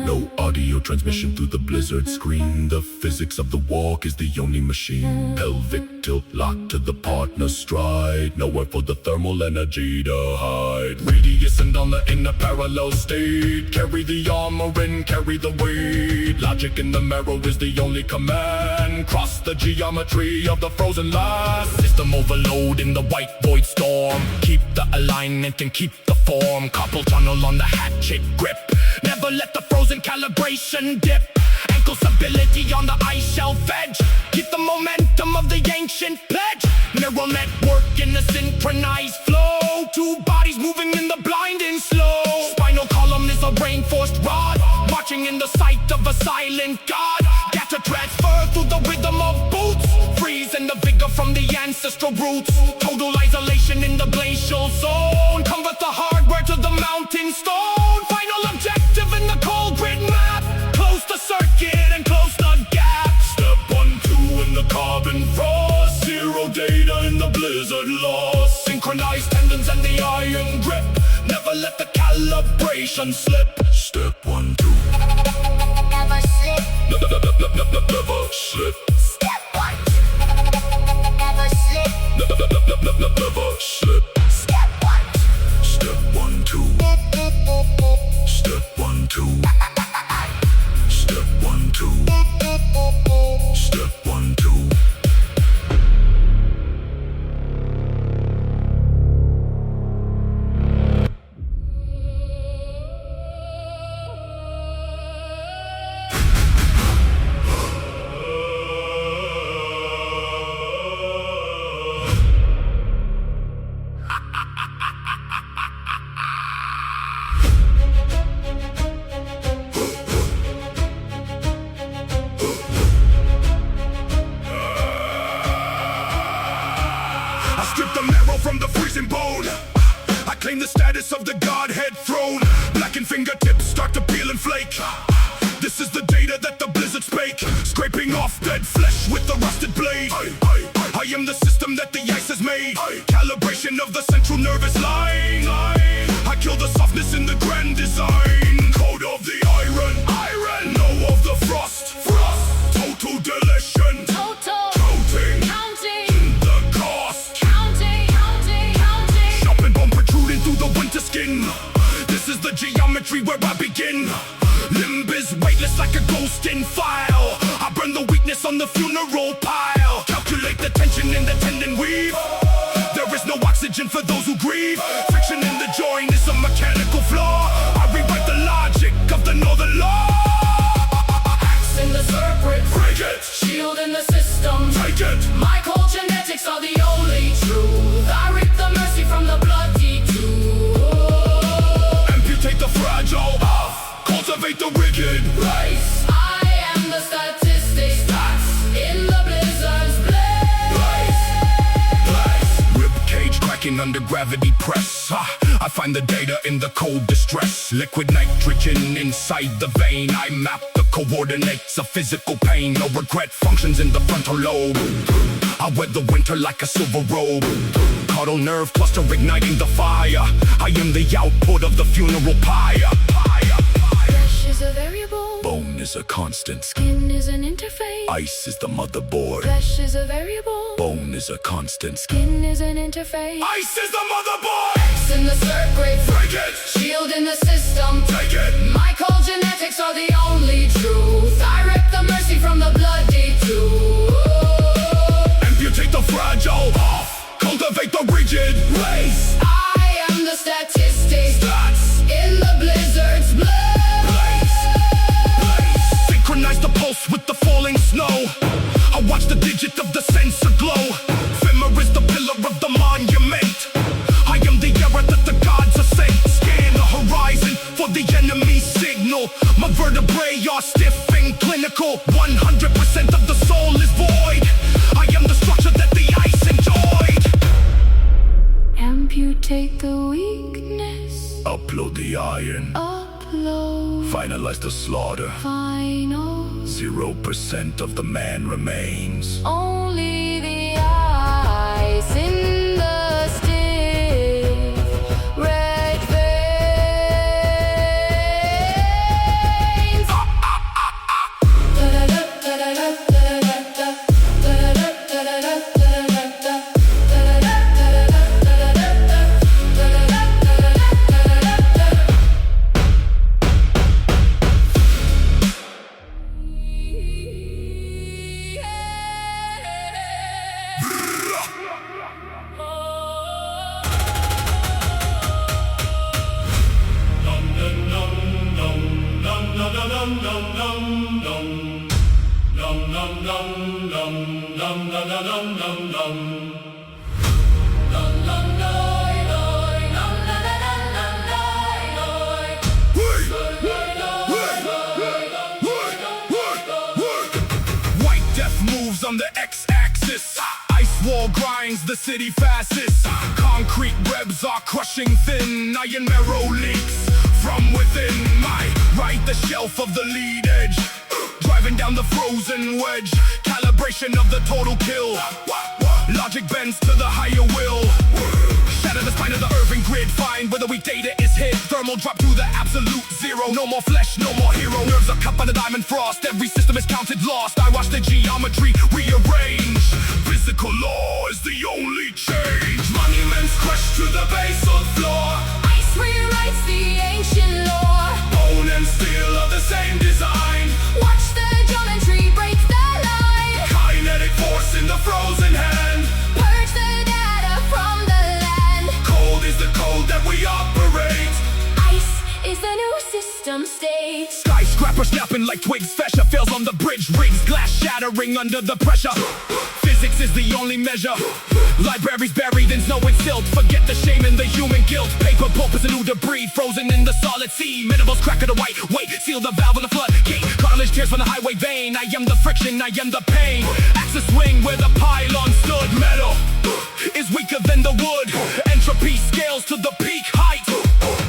No audio transmission through the blizzard screen. The physics of the walk is the only machine. Pelvic tilt locked to the partner stride. Nowhere for the thermal energy to hide. Radius and on the inner parallel state. Carry the armor and carry the weight. Logic in the marrow is the only command. Cross the geometry of the frozen line. System overload in the white void storm. Keep the alignment and keep the form. Carpal tunnel on the hat-shaped grip. Never let the frozen calibration dip. Ankle stability on the ice shelf edge. Keep the momentum of the ancient pledge. Neural network in a synchronized flow. Two bodies moving in the blinding slow. Spinal column is a reinforced rod. Marching in the sight of a silent god. Get to transfer through the rhythm of boots. Freeze in the vigor from the ancestral roots. Total isolation in the glacial zone. Convert the hardware to the mountain stone. Final objective in the cold grid map. Close the circuit and close the gap. Step 1, 2 in the carbon frost. Zero data in the blizzard lost. Synchronized tendons and the iron grip. Never let the calibration slip. Step 1, 2. Never slip. Never slip. Step 1, 2. Never slip. Never slip. Step 1, 2. Step 1, 2. Step 1, 2. Step 1, 2. Step 1, 2. Strip the marrow from the freezing bone. I claim the status of the Godhead throne. Blackened fingertips start to peel and flake. Chopping off dead flesh with the rusted blade. I am the system that the ice has made. Calibration of the central nervous line. I kill the softness in the grand design. Code of the iron. Know of the frost. Total deletion. Counting. The cost. Counting. Sharp and bone protruding through the winter skin. This is the geometry where I begin. Limb is weightless like a ghost in file. I burn the weakness on the funeral pile. Calculate the tension in the tendon weave. There is no oxygen for those who grieve. Friction in the joint is a mechanical flaw. I rewrite the logic of the northern law. Axe in the circuit, Break it, shield in the system. take it. My cold genetics are the only truth. I reap the mercy from the bloody tooth. Amputate the fragile off. Cultivate the wicked. Rice, I am the statistics. Stats in the blizzard's blaze. Rib cage cracking under gravity press. I find the data in the cold distress. Liquid nitrogen inside the vein. I map the coordinates of physical pain. No regret functions in the frontal lobe. I wear the winter like a silver robe. Caudal nerve cluster igniting the fire. I am the output of the funeral pyre. Flesh is a variable. Bone is a constant. Skin is an interface. Ice is the motherboard. Flesh is a variable. Bone is a constant. Skin is an interface. Ice is the motherboard. Axe in the circuit, Break it, shield in the system. take it. My cold genetics are the only truth. I rip the mercy from the bloody tooth. Amputate the fragile off. Cultivate the rigid. Race, I am the statistics. Stats. In the blizzard's blaze. Synchronize the pulse with the falling snow. I watch the digit of the sensor glow. Femur is the pillar of the monument. I am the era that the gods are sent. Scan the horizon for the enemy signal. My vertebrae are stiff and clinical. 100% of the soul is void. I am the structure that the ice enjoyed. Amputate the weakness. Upload the iron. Upload. Finalize the slaughter. Final. 0% of the man remains. Only the ice in the stiff red veins. White death moves on the x-axis. Ice wall grinds the city fastest. Concrete webs are crushing thin. Iron marrow leaks from within. My right, the shelf of the lead edge. Driving down the frozen wedge. Calibration of the total kill. Logic bends to the higher will. Shatter the spine of the Irving grid. Find where the weak data is hid. Thermal drop to the absolute zero. No more flesh, no more hero. Nerves are cut by the diamond frost. Every system is counted lost. I watch the geometry rearrange. Physical law is the only change. Monuments crushed to the basal floor. Ice rewrites the ancient lore. Bone and steel are the same design. Watch the geometry break the line. Kinetic force in the frozen hand. Purge the data from the land. Cold is the code that we operate. Ice is the new system state. Skyscraper snapping like twigs. Fascia fails on the bridge. Rigs glass shattering under the pressure. Physics is the only measure. Libraries buried in snow and silt. Forget the shame and the human guilt. Paper pulp is a new debris. Frozen in the solid sea. Minimals crack of the white weight. Seal the valve on the floodgate. Cartilage tears from the highway vein. I am the friction, I am the pain. Axis swing where the pylon stood. Metal is weaker than the wood. Entropy scales to the peak height.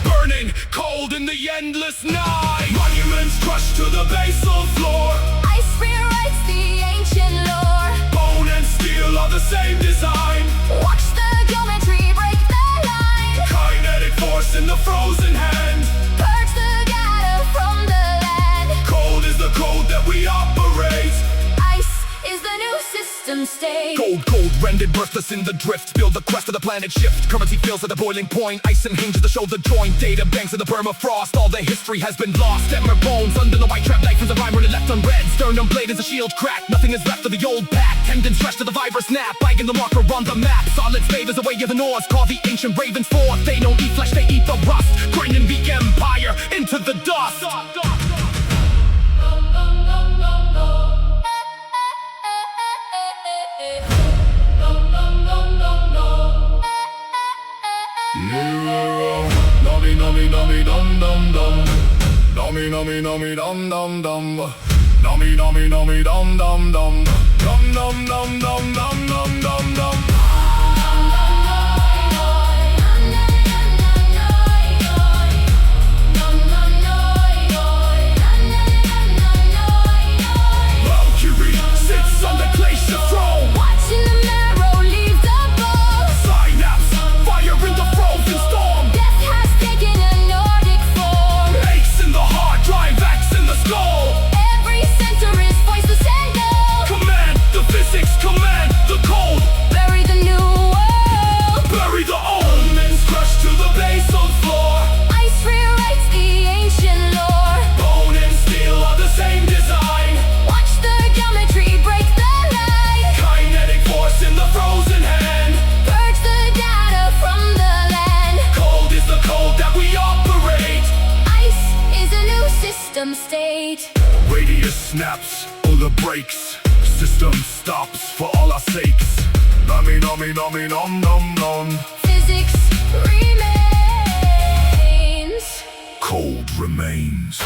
Burning cold in the endless night. Monuments crushed to the basal floor. Ice rewrites rewrites the ancient lore. Bone and steel are the same design. Watch the geometry break the line. Kinetic force in the frozen hand. Purge the data from the land. Cold is the code that we operate. Ice is the new system state. Cold, rendered worthless in the drift. Build the quest of the planet shift. Currency feels at the boiling point. Ice and hinges to show the joint. Data banks in the permafrost. All the history has been lost. Emmer bones under the white trap. Knife is a rhyme really left unread. Sternum blade is a shield crack. Nothing is left of the old pack. Tendons stretched to the viper snap. Bag in the marker on the map. Solid spade is the way of the Norse. Call the ancient ravens forth. They don't eat flesh, they eat the rust. Grinding the empire into the dust. Nummy nummy nummy dum dum dum. Nummy nummy nummy dum dum dum. Nummy nummy nummy dum dum dum. Dum dum dum dum dum dum dum dum. Valkyrie sits on the glacier throne. Watching the marrow leave the bone. Synapse, fire in the frozen storm. Death has taken a Nordic form. Ace in the heart, drive axe in the skull. Every center is voiceless and dull. Command the physics, command the cold. Bury the new world. Bury the omens, crushed to the basalt floor. Ice rewrites the ancient lore. Bone and steel are the same design. Watch the geometry break the line. Kinetic force in the frozen hand. Purge the data from the land. Cold is the code that we operate. Ice is a new system state. Radius snaps, all the brakes. System stops for all our sakes. Nummy nummy nummy num num num. Physics remains. Cold remains.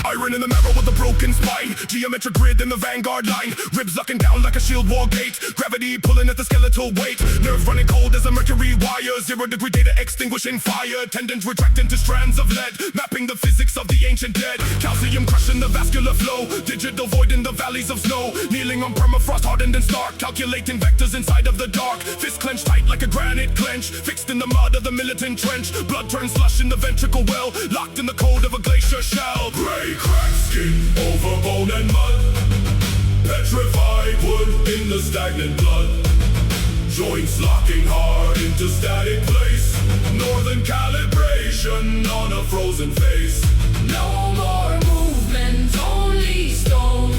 Iron in the marrow with a broken spine. Geometric grid in the vanguard line. Ribs locking down like a shield wall gate. Gravity pulling at the skeletal weight. Nerves running cold as a mercury wire. 0-degree data extinguishing fire. Tendons retract into strands of lead. Mapping the physics of the ancient dead. Calcium crushing the vascular flow. Digital void in the valleys of snow. Kneeling on permafrost hardened and stark. Calculating vectors inside of the dark. Fist clenched tight like a granite clench. Fixed in the mud of the militant trench. Blood turns slush in the ventricle well. Locked in the cold of a glacier shell. Gray cracked skin over bone and mud. Petrified wood in the stagnant blood. Joints locking hard into static place. Northern calibration on a frozen face. No more movement, only stone.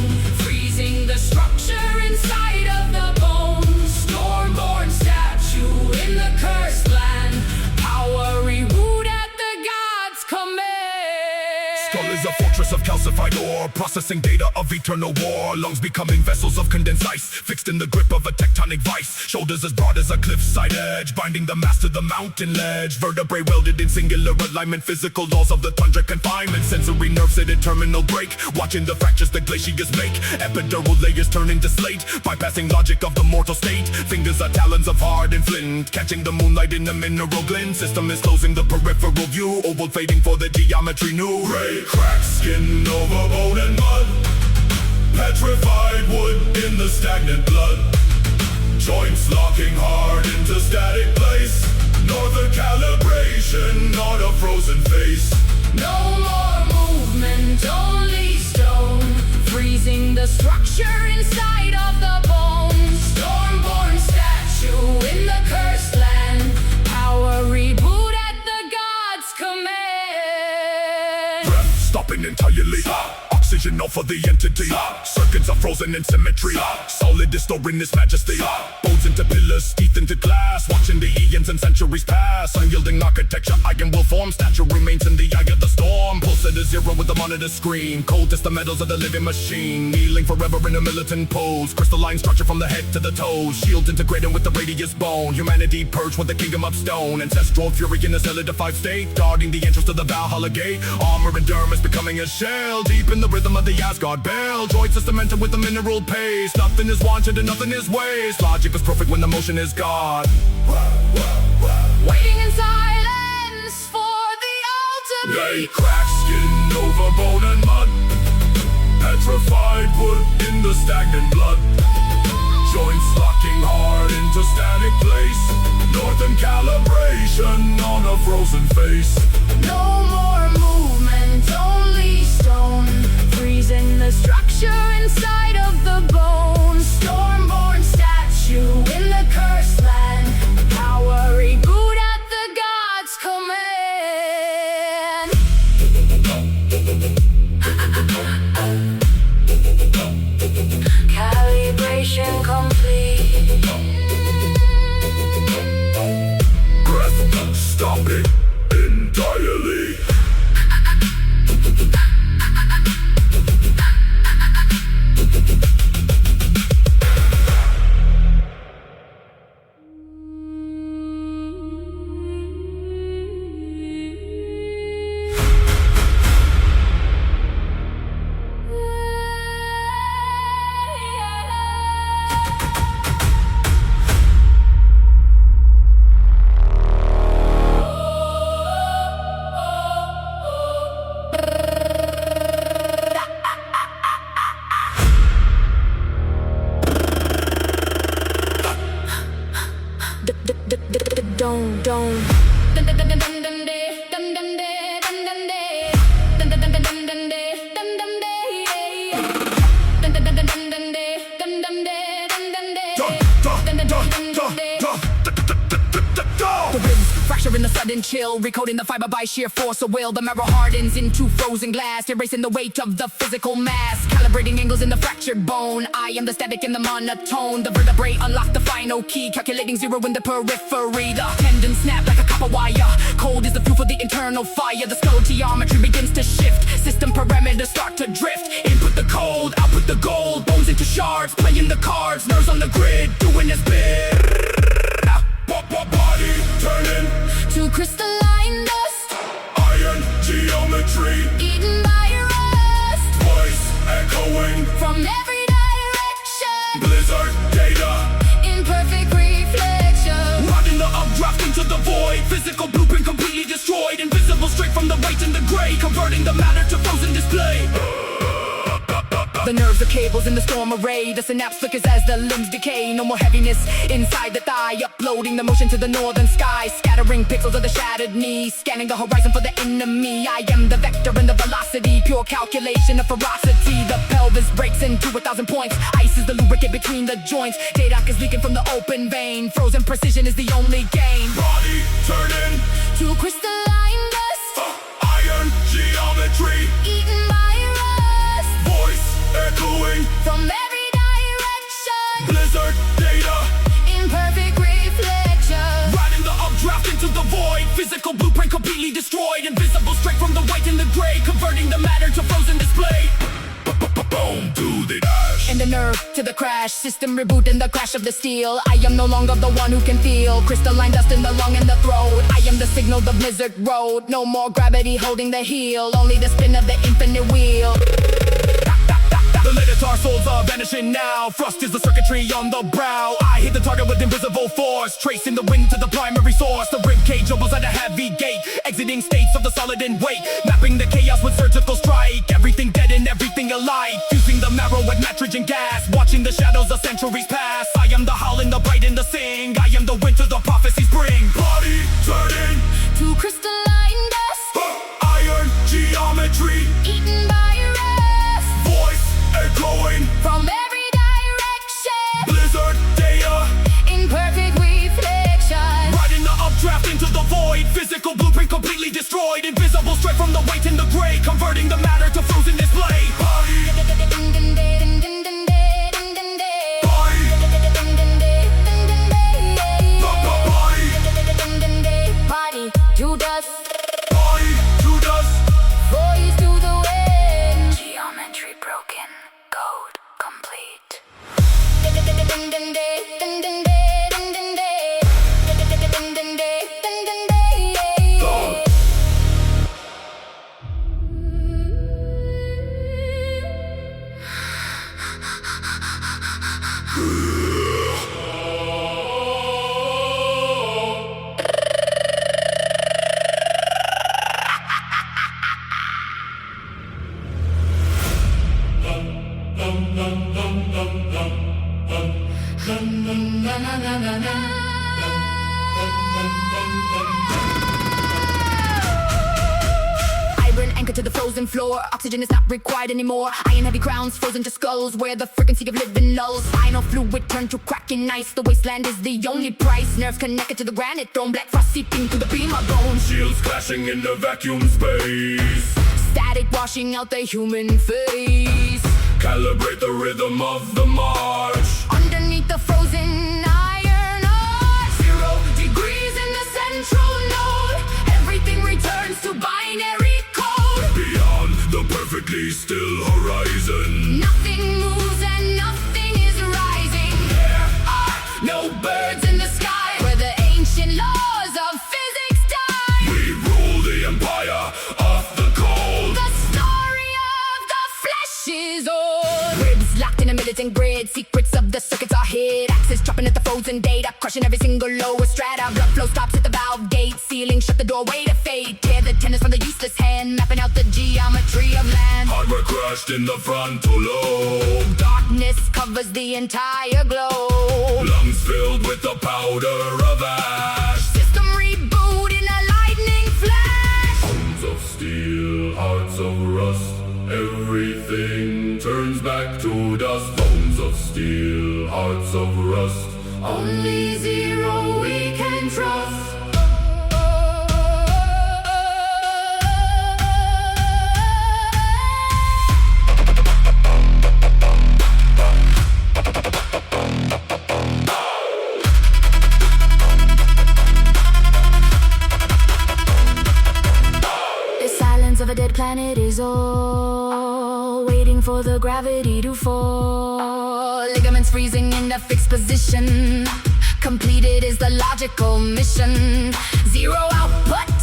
Freezing the structure inside of the bones. Stormborn statue in the cursed land. Power reboot at the gods' command. Skull is a fortress of calcified ore. Processing data of eternal war. Lungs becoming vessels of condensed ice. Fixed in the grip of a tectonic vice. Shoulders as broad as a cliffside edge. Binding the mass to the mountain ledge. Vertebrae welded in singular alignment. Physical laws of the tundra confinement. Sensory nerves at a terminal break. Watching the fractures the glaciers make. Epidermal layers turning to slate. Bypassing logic of the mortal state. Fingers are talons of hardened flint. Catching the moonlight in the mineral glint. System is closing the peripheral view. Oval fading for the geometry new. Gray cracked skin over bone and mud. Petrified wood in the stagnant blood. Joints locking hard into static place. Northern calibration on a frozen face. No more movement, only stone. Freezing the structure inside of the bones. Stormborn statue in the cursed land. Power reboot at the gods' command. Breath functional for the entity. Circuits are frozen in symmetry. Solid is storing its majesty. Bones into pillars, teeth into glass. Watching the eons and centuries pass. Unyielding architecture, iron will form. Stature remains in the eye of the storm. Pulse at a zero with the monitor screen. Cold as the metals of the living machine. Kneeling forever in a militant pose. Crystalline structure from the head to the toes. Shields integrating with the radius bone. Humanity purged with the kingdom of stone. Ancestral fury in a solidified state. Guarding the entrance to the Valhalla gate. Armor and dermis becoming a shell. Deep in the rhythm of the Asgard bell. Joints are cemented with the mineral paste. Nothing is wanted and nothing is waste. Logic is perfect when the motion is God. Waiting in silence for the ultimate. They crack skin over bone and mud. Petrified wood in the stagnant blood. Joints locking hard into static place. Northern calibration on a frozen face. No more movement, only stone. Freezing the structure inside of the bone. Stormborn statue in the cursed land. Power reboot at the gods' command. Calibration complete. Breath, stop it entirely. Don't. The ribs fracture in the sudden chill, recoding the fiber by sheer force of will. The marrow hardens into frozen glass, erasing the weight of the physical mass. Calibrating angles in the fractured bone. I am the static in the monotone. The vertebrae unlock the final key, calculating zero in the periphery. The tendons snap like a copper wire. Cold is the fuel for the internal fire. The skull geometry begins to shift. System parameters start to drift. Input the cold, output the gold. Bones into shards, playing the cards. Nerves on the grid, doing his bit. Body turning To crystalline dust, iron geometry. eaten by rust. Voice echoing From every direction, blizzard data. imperfect reflection. Riding the updraft into the void. Physical blueprint completely destroyed. Invisible straight from the white and the gray. Converting the matter to frozen display. The nerves are cables in the storm array. The synapse flickers as the limbs decay. No more heaviness inside the thigh. Uploading the motion to the northern sky. Scattering pixels of the shattered knee. Scanning the horizon for the enemy. I am the vector and the velocity. Pure calculation of ferocity. The pelvis breaks into 1,000 points. Ice is the lubricant between the joints. Data is leaking from the open vein. Frozen precision is the only gain. Body turning To crystalline dust, iron geometry. eaten by rust. Voice echoing From every direction, blizzard data. imperfect reflection. Riding the updraft into the void. Physical blueprint completely destroyed. Invisible straight from the white and the gray. Converting the matter to frozen display. Boom to the dash. And the nerve to the crash. System reboot and the crash of the steel. I am no longer the one who can feel crystalline dust in the lung and the throat. I am the signal the blizzard road. No more gravity holding the heel. Only the spin of the infinite wheel. The later tar souls are vanishing now. Frost is the circuitry on the brow. I hit the target with invisible force. Tracing the wind to the primary source. The rib cage opens at a heavy gate. Exiting states of the solid in weight. Mapping the chaos with surgical strike. Everything dead and everything alive. Fusing the marrow with nitrogen gas. Watching the shadows of centuries pass. I am the howl and the bright and the sing. I am the winter the prophecies bring. Body turning To crystalline dust, iron geometry. eaten by rust. Voice echoing From every direction, blizzard data. imperfect reflection. Riding the updraft into the void. Physical blueprint completely destroyed. Invisible straight from the white and the gray. Converting the matter to frozen display. Body frozen floor. Oxygen is not required anymore. Iron heavy crowns frozen to skulls, where the frequency of living lulls. Final fluid turned to cracking ice. The wasteland is the only price. Nerves connected to the granite throne. Black frost seeping through the beam of bones. Shields clashing in the vacuum space. Static washing out the human face. Calibrate the rhythm of the march. Underneath the frozen iron arch. 0 degrees in the central node. Everything returns to binary code. Beyond the perfectly still horizon, Nothing moves and nothing is rising. There are no birds in the sky, where the ancient laws of physics die. we rule the empire of the cold. The story of the flesh is old. Ribs locked in a militant grid. Secrets of the circuits are hid. Axes chopping at the frozen data, crushing every single lower strata. Blood flow stops at the valve gate. Ceiling shut the doorway to fade. Tear the tennis from the useless hand, mapping out the geometry of land. Hardware crashed in the frontal lobe. Darkness covers the entire globe. Lungs filled with the powder of ash. System reboot in a lightning flash. Bones of steel, hearts of rust. Everything turns back to dust. Bones of steel, hearts of rust. Only zero we can trust. The silence of a dead planet is all, waiting for the gravity to fall. Ligaments freezing in a fixed position. Completed is the logical mission. Zero output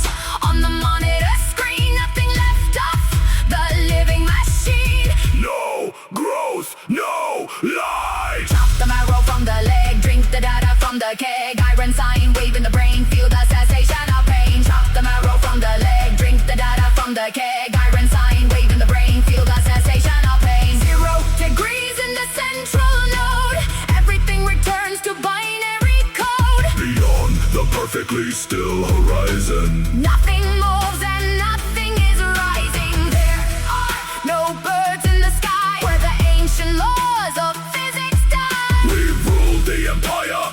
on the monitor screen. Nothing left off the living machine. No growth, no light. Chop the marrow from the leg. Drink the data from the keg. Iron sign wave in the brain. Feel the sensation of pain. Chop the marrow from the leg. Drink the data from the keg. Iron sign wave in the brain. Feel the sensation of pain. 0 degrees in the central node. Everything returns to binary code. Beyond the perfectly still horizon, Nothing moves and nothing is rising. There are no birds in the sky, where the ancient laws of physics die. we rule the empire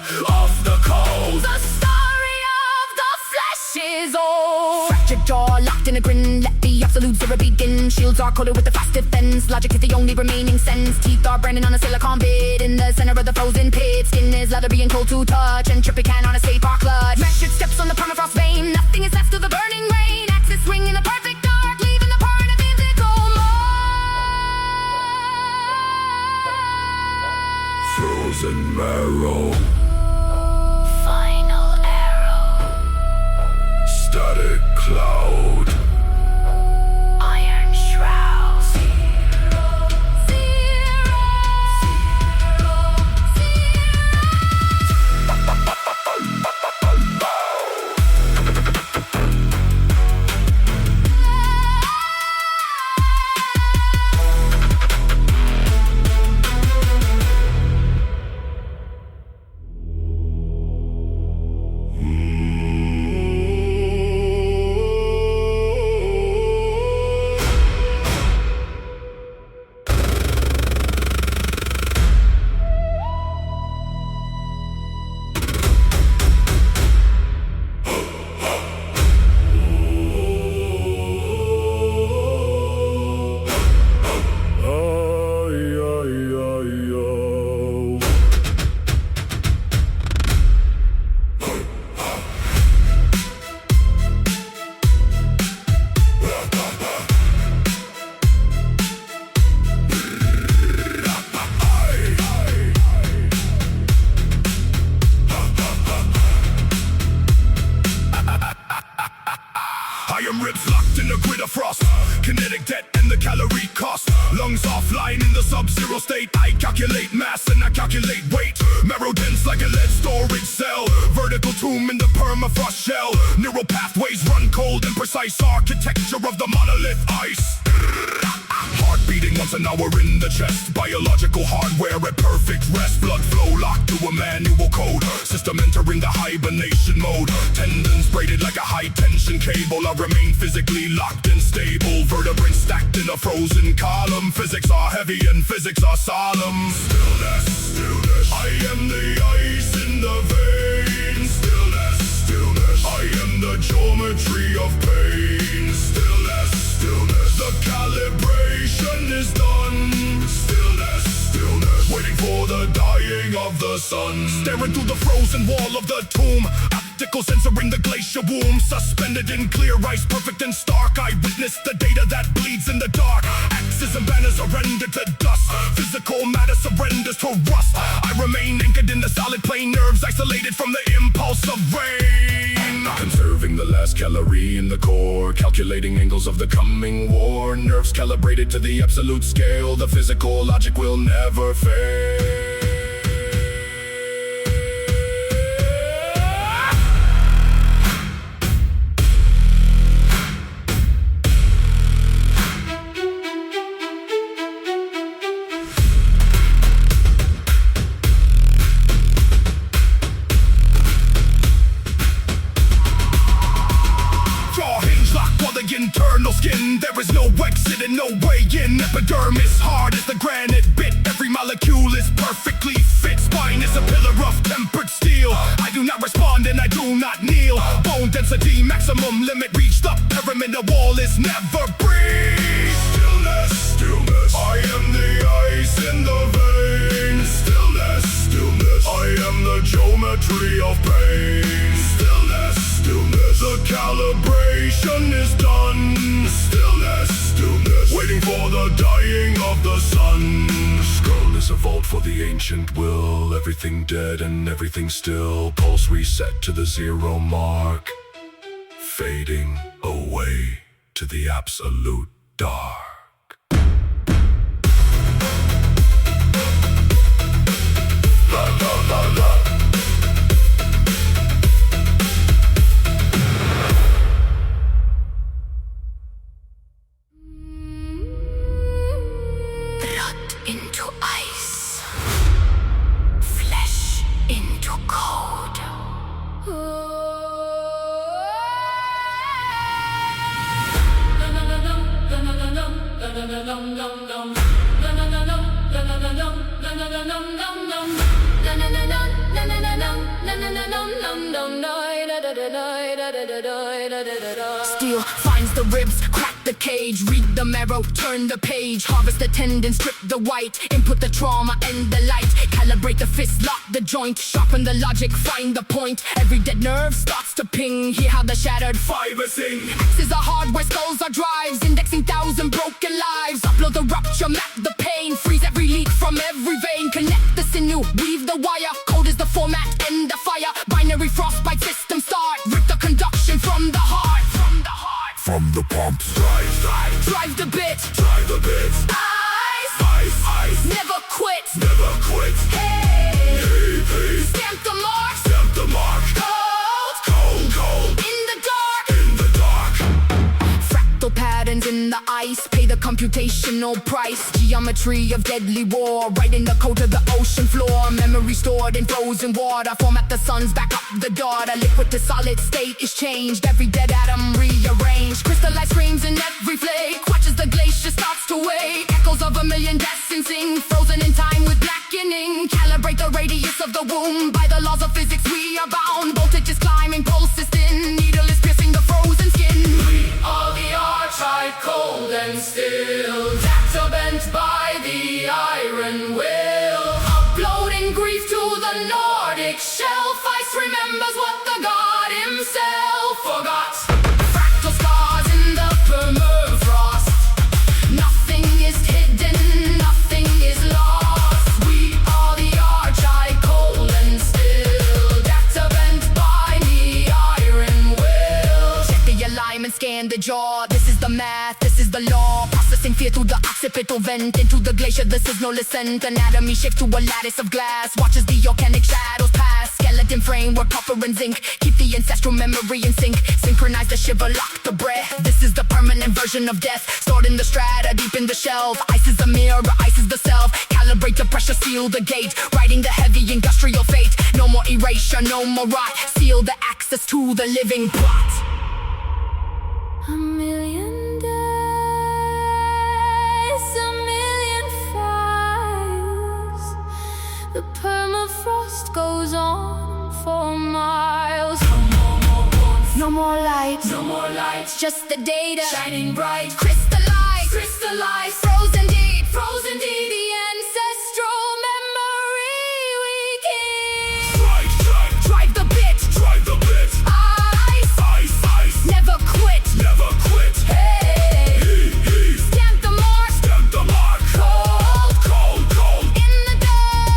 of the cold. The story of the flesh is old. Fractured jaw, locked in a grin. Let the absolute zero begin. Shields are coated with the fast defense. Logic is the only remaining sense. Teeth are branded on a silicon bit in the center of the frozen pit. Skin is leathery and cold to touch, and trippy can on a safe bar clutch. Measured steps on the permafrost vein. Nothing is left of the burning rain. Axis swing in the perfect dark, leaving the part of physical mark. Frozen marrow, Final arrow. static cloud. Iron shroud. Iron ribs locked in a grid of frost. Kinetic debt and the calorie cost. Lungs offline in the sub-zero state. I calculate mass and I calculate weight. Marrow dense like a lead storage cell. Vertical tomb in the permafrost shell. Neural pathways run cold and precise. Architecture of the monolith ice. Heart beating once an hour in the chest. Biological hardware at perfect rest. Blood flow locked to a manual code. System entering the hibernation mode. Tendons nerves braided like a high-tension cable. I remain physically locked and stable. Vertebrae stacked in a frozen column. Physics are heavy and physics are solemn. Stillness, stillness. I am the ice in the veins. Stillness, stillness. I am the geometry of pain. Stillness, stillness. The calibration is done. Stillness, stillness. Waiting for the dying of the sun. Staring through the frozen wall of the tomb. Optical censoring the glacier womb. Suspended in clear ice, perfect and stark. I witness the data that bleeds in the dark. Axes and banners surrender to dust. Physical matter surrenders to rust. I remain anchored in the solid plane. Nerves isolated from the impulse of rain. Conserving the last calorie in the core. Calculating angles of the coming war. Nerves calibrated to the absolute scale. The physical logic will never fail. Internal skin, there is no exit and no way in. Epidermis hard as the granite bit. Every molecule is perfectly fit. Spine is a pillar of tempered steel. I do not respond and I do not kneel. Bone density maximum limit reached. The pyramid, the wall is never breached. Stillness, stillness. I am the ice in the veins. Stillness, stillness. I am the geometry of pain. Stillness, stillness. The calibration is done. Stillness, stillness. Waiting for the dying of the sun. Skull is a vault for the ancient will. Everything dead and everything still. Pulse reset to the zero mark. Fading away to the absolute dark. La la la la. Into ice, flesh into code. Steel finds the ribs, crack the cage, read the marrow, turn the page, harvest the tendon, strip the white, input the trauma and the light, calibrate the fist, lock the joint, sharpen the logic, find the point. Every dead nerve starts to ping, hear how the shattered fibers sing. Axes are hardware, skulls are drives, indexing 1,000 broken lives. Upload the rupture, map the pain, freeze every leak from every vein, connect the sinew, weave the wire. Code is the format and the fire, binary frostbite system start, rip the conduction from the heart. From the pumps. Drive the bit. Drive the bits. Ice. Ice, ice. Never quit. Never quit. Hey. Hey, hey. Stamp the mark. Stamp the mark. Cold. Cold, cold. In the dark. In the dark. Fractal patterns in the ice. Pay the computational price. Geometry of deadly war. Writing the code to the ocean floor. Memory stored in frozen water. Format the suns, back up the data. Liquid to solid state is changed. Every dead atom rearranged. Crystallized screams in every flake. Watches the glacier starts to wake. Echoes of a million deaths and sing. Frozen in time with blackening. Calibrate the radius of the womb. By the laws of physics we are bound. Voltage is climbing, pulse is thin. Needle is piercing the frozen skin. We are the archetype, cold and still. Data bent by the iron will. Uploading grief to the Nordic shelf. Ice remembers what the god himself forgot. Fractal scars in the permafrost. Nothing is hidden, nothing is lost. We are the archetype, cold and still. Data bent by the iron will. Check the alignment, scan the jaw. This is the math, this is the law. Processing fear through the occipital vent. Into the glacier, the signal ascent. Anatomy shaped to a lattice of glass. Watches the organic shadows pass. skeleton framework, copper and zinc. Keep the ancestral memory in sync. Synchronize the shiver, lock the breath. This is the permanent version of death. Stored in the strata, deep in the shelf. Ice is the mirror, ice is the self. Calibrate the pressure, seal the gate. Writing the heavy industrial fate. No more erasure, no more rot. Seal the access to the living plot. A million days, a million fires. The permafrost goes on for miles. No more lights, No more lights, just the data shining bright. crystallized, Crystallize, frozen deep. frozen deep. The ancestral memory we keep. Drive Drive the bit, drive the bit. ice, Ice, ice, never quit. never quit. Hey, stamp the mark, Stamp the mark. cold Cold, cold. in the dark.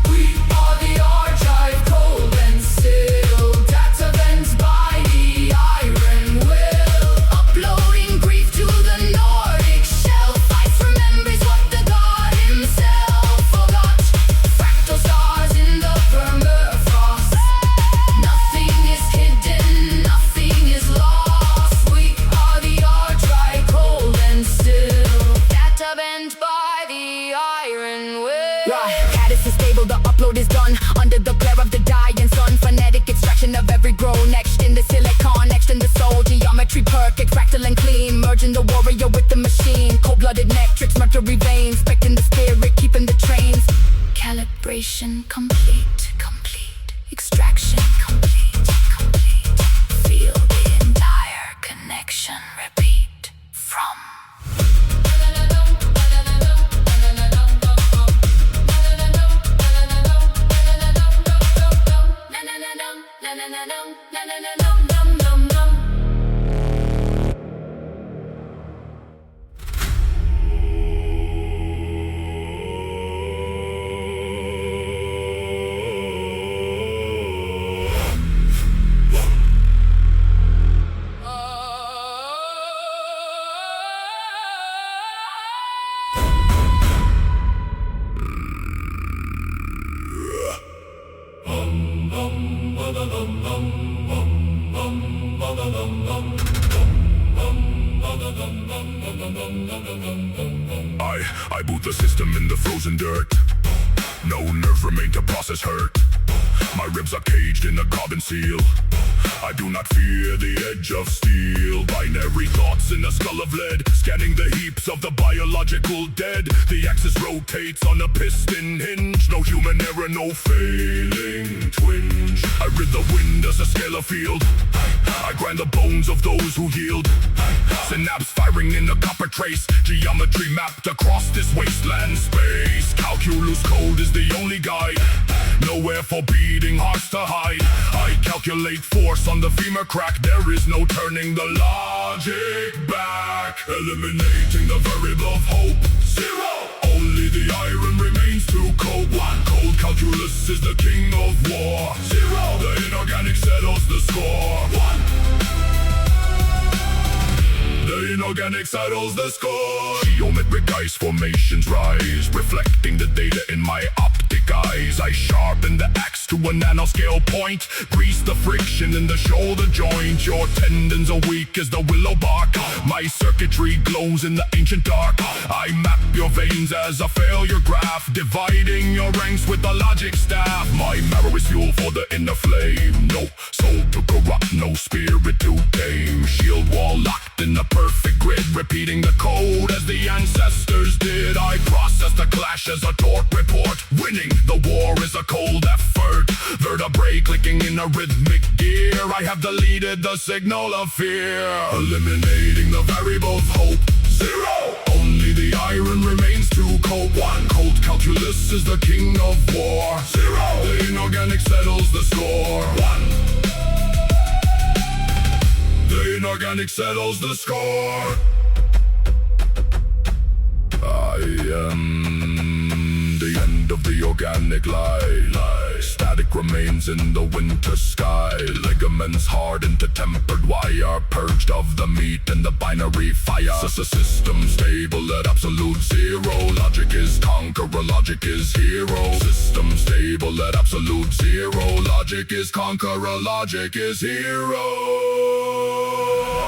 We are the archive, cold and still. Data bent by the iron will. Uploading grief to the Nordic shelf. Ice remembers what the god himself forgot. Fractal stars in the permafrost. Nothing is hidden, nothing is lost. We are the archive, cold and still. Data bent by the iron will. Caddis is stable, the upload is done. Under the glare of the dying sun. Phonetic extraction of every grown. Etched in the silicon, etched in the soul. Geometry perfect, fractal and clean. Merging the warrior with the machine. Cold-blooded metrics, mercury veins. Specting the spirit, keeping the trains. Calibration complete, complete. Extraction complete, complete. Feel the entire connection repeat from. I boot the system in the frozen dirt. No nerve remain to process hurt. My ribs are caged in a carbon seal. I do not fear the edge of steel. Binary thoughts in a skull of lead. Scanning the heaps of the biological dead. The axis rotates on a piston hinge. No human error, no failing twinge. I rid the wind as a scalar field. I grind the bones of those who yield. Synapse firing in a copper trace. Geometry mapped across this wasteland space. Calculus code is the only guide. Nowhere for beating hearts to hide. I calculate force on the femur crack. There is no turning the logic back. Eliminating the variable of hope. Zero. Only the iron remains to cope. One. Cold calculus is the king of war. Zero. The inorganic settles the score. One. The inorganic settles the score. Geometric ice formations rise, reflecting the data in my optic eyes. I sharpen the axe to a nanoscale point. Grease the friction in the shoulder joint. Your tendons are weak as the willow bark. My circuitry glows in the ancient dark. I map your veins as a failure graph, dividing your ranks with the logic staff. My marrow is fuel for the inner flame. No soul to corrupt, no spirit to tame. Shield wall locked in the perfect grid, repeating the code as the ancestors did. I process the clash as a torque report. Winning the war is a cold effort. Vertebrae clicking in a rhythmic gear. I have deleted the signal of fear. Eliminating the variable of hope. Zero. Only the iron remains to cope. One. Cold calculus is the king of war. Zero. The inorganic settles the score. One. The inorganic settles the score. I am the end of the organic lie. Static remains in the winter sky. Ligament elements hardened to tempered wire, purged of the meat and the binary fire. System stable at absolute zero. Logic is conqueror, logic is hero. System stable at absolute zero. Logic is conqueror, logic is hero.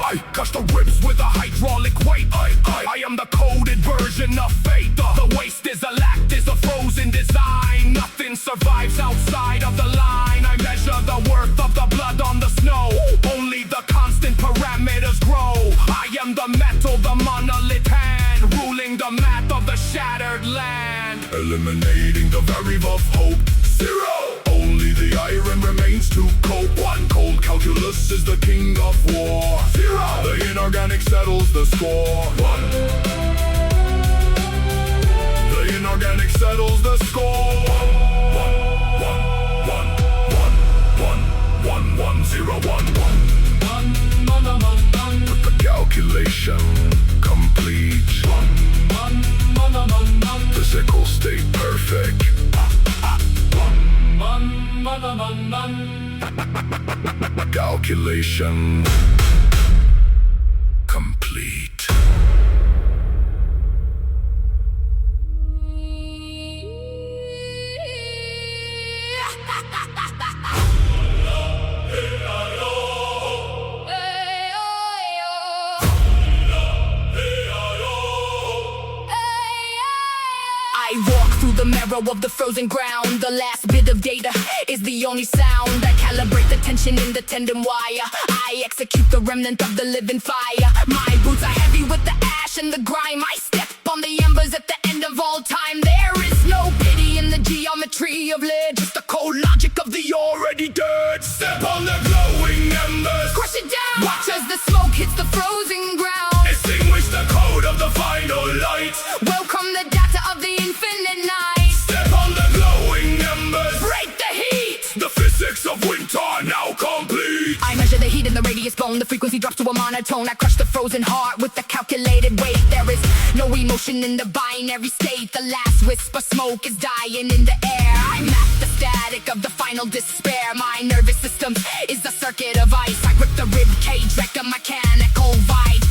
I crush the ribs with a hydraulic weight. I am the coded version of fate. The waste is a lact, is a frozen design. Nothing survives outside of the line. I measure the worth of the blood on the snow. Only the constant parameters grow. I am the metal, the monolith hand, ruling the math of the shattered land. Eliminating the variable of hope. Zero. Only the iron remains to cope. One cold calculus is the king of war. Zero. The inorganic settles the score. One. The inorganic settles the score. Calculation complete. Physical state perfect. Calculation complete. I walk through the marrow of the frozen ground. The last bit of data is the only sound. I calibrate the tension in the tendon wire. I execute the remnant of the living fire. My boots are heavy with the ash and the grime. I step on the embers at the end of all time. There is no pity in the geometry of lead, just the cold logic of the already dead. Step on the glowing embers. Crush it down. Watch as the smoke hits the frozen ground. Extinguish the code of the final light. Welcome the data of the infinite night. Step on the glowing embers. Break the heat. The physics of winter are now complete. I measure the heat in the radius bone. The frequency drops to a monotone. I crush the frozen heart with the calculated weight. There is no emotion in the binary state. The last wisp of smoke is dying in the air. I map the static of the final despair. My nervous system is the circuit of ice. I grip the rib cage like a mechanical vice.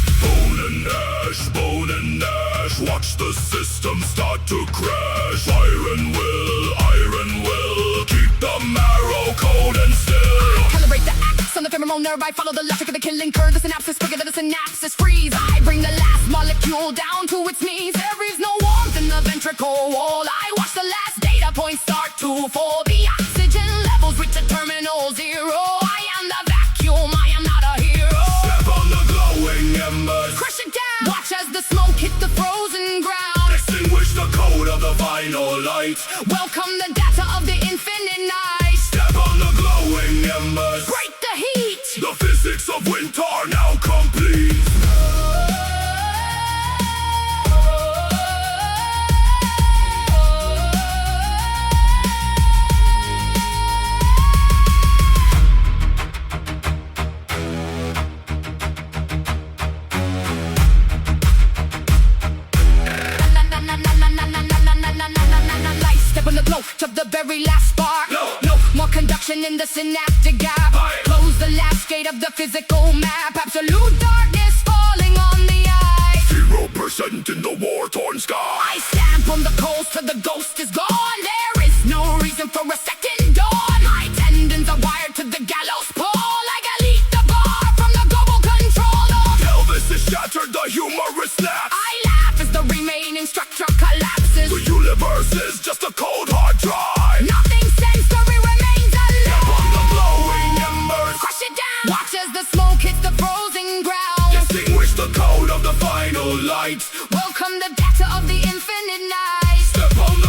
Bone and ash, watch the system start to crash. Iron will, keep the marrow cold and still. Calibrate the axis on the femoral nerve. I follow the logic of the killing curve. The synapses quicker than the synapses freeze. I bring the last molecule down to its knees. There is no warmth in the ventricle wall. I watch the last data point start to fall. The oxygen levels reach the terminal zero. I am the vacuum, I am not a hero. Step on the glowing embers. Crush it down. Watch as the smoke hits the frozen ground. Extinguish the code of the final light. Welcome the data of the infinite night. Step on the glowing embers. Break the heat. The physics of winter are now complete. Step on the glow of the very last spark. No more conduction in the synaptic gap. Close the last gate of the physical map. Absolute darkness falling on the eye. 0% in the war-torn sky. I stamp on the coals till the ghost is gone. There is no reason for a second dawn. My tendons are wired to the gallows pole. I elite the bar from the global controller. Pelvis is shattered, the humorous snaps. I laugh as the remaining structure collapses. The universe is just a cold hard drive. Nothing sensory remains alive. Step on the glowing embers. Crush it down. Watch as the smoke hits the frozen ground. Extinguish the code of the final light. Welcome the data of the infinite night. Step on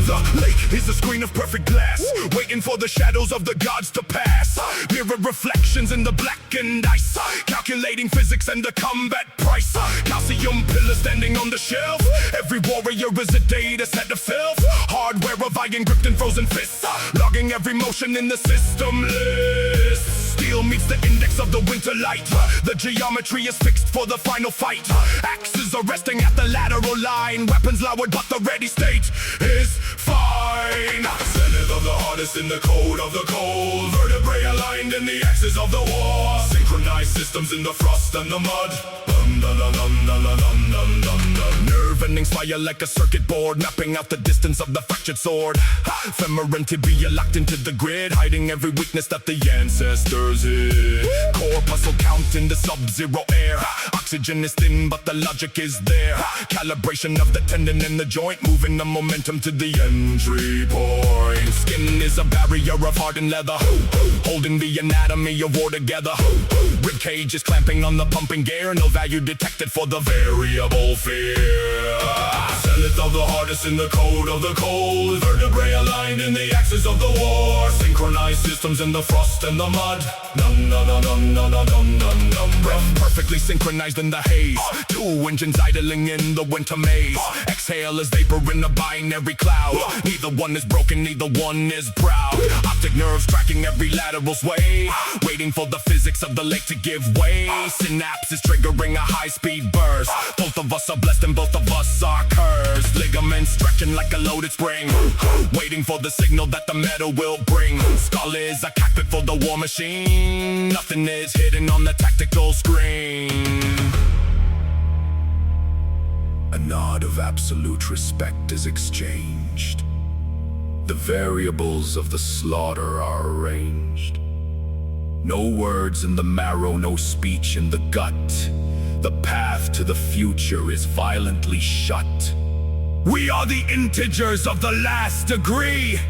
The lake is a screen of perfect glass, waiting for the shadows of the gods to pass. Mirror reflections in the blackened ice, calculating physics and the combat price. Calcium pillars standing on the shelf, every warrior is a data set of filth. Hardware of Viking gripped in frozen fists, logging every motion in the system list. Steel meets the index of the winter light, the geometry is fixed for the final fight. Axes are resting at the lateral line, weapons lowered but the ready state is fine. Zenith of the hardest in the code of the cold, vertebrae aligned in the axis of the war. Synchronized systems in the frost and the mud. Nerve endings fire like a circuit board, mapping out the distance of the fractured sword. Femur and tibia locked into the grid, hiding every weakness that the ancestors hid. Corpuscle count in the sub-zero air, oxygen is thin but the logic is there. Calibration of the tendon and the joint, moving the momentum to the entry point. Skin is a barrier of hardened leather, holding the anatomy of war together. Rib cage is clamping on the pumping gear, no value detected for the variable fear. Zenith of the hardest in the code of the cold, vertebrae aligned in the axis of the war. Synchronized systems in the frost and the mud. Breath perfectly synchronized in the haze, two engines idling in the winter maze. Exhale as vapor in a binary cloud, neither one is broken, neither one is proud. Optic nerves tracking every lateral sway, waiting for the physics of the lake to give way. Synapses triggering a high-speed burst, both of us are blessed and both of us are cursed. Ligaments stretching like a loaded spring, waiting for the signal that the metal will bring. Skull is a cockpit for the war machine, nothing is hidden on the tactical screen. A nod of absolute respect is exchanged. The variables of the slaughter are arranged. No words in the marrow, no speech in the gut. The path to the future is violently shut. We are the integers of the last degree,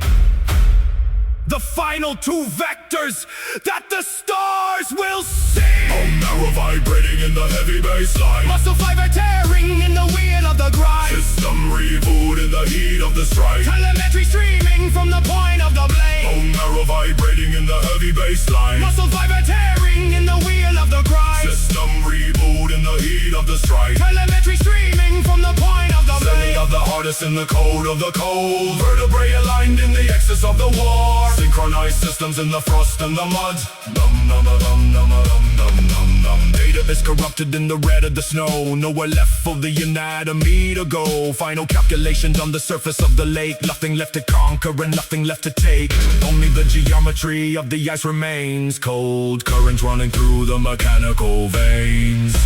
the final two vectors that the stars will see. Bone marrow vibrating in the heavy baseline, Muscle fiber tearing in the wheel of the grind. system reboot in the heat of the strike. Telemetry streaming from the point of the blade. Bone marrow vibrating in the heavy baseline, Muscle fiber tearing in the wheel of the grind. system reboot in the heat of the strike. Telemetry streaming from the point of the Zenith blade. of the hardest in the code of the cold, vertebrae aligned in the axis of the war. Synchronized systems in the frost and the mud. Data is corrupted in the red of the snow, nowhere left for the anatomy to go. Final calculations on the surface of the lake, nothing left to conquer and nothing left to take. Only the geometry of the ice remains, cold currents running through the mechanical veins.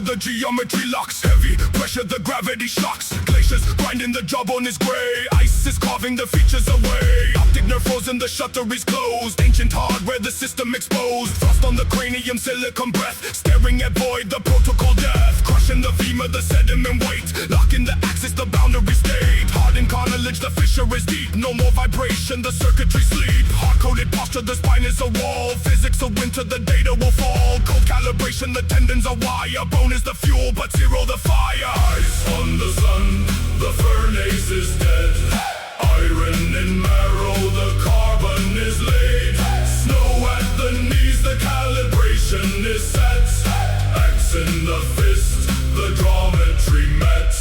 The geometry locks, heavy pressure, the gravity shocks. Glaciers grinding, the jawbone is gray. Ice is carving the features away. Optic nerve frozen, the shutter is closed. Ancient hardware, the system exposed. Frost on the cranium, silicon breath. Staring at void, the protocol death. Crushing the femur, the sediment weight. Locking the axis, the boundary state. Hardened cartilage, the fissure is deep. No more vibration, the circuitry sleep. Hard-coded posture, the spine is a wall. Physics of winter, the data will fall. Cold calibration, the tendons are wire. Bone is the fuel, but zero the fire. Ice on the sun, the furnace is dead. Iron in marrow, the carbon is laid. Snow at the knees, the calibration is set. Axe in the fist, the geometry met.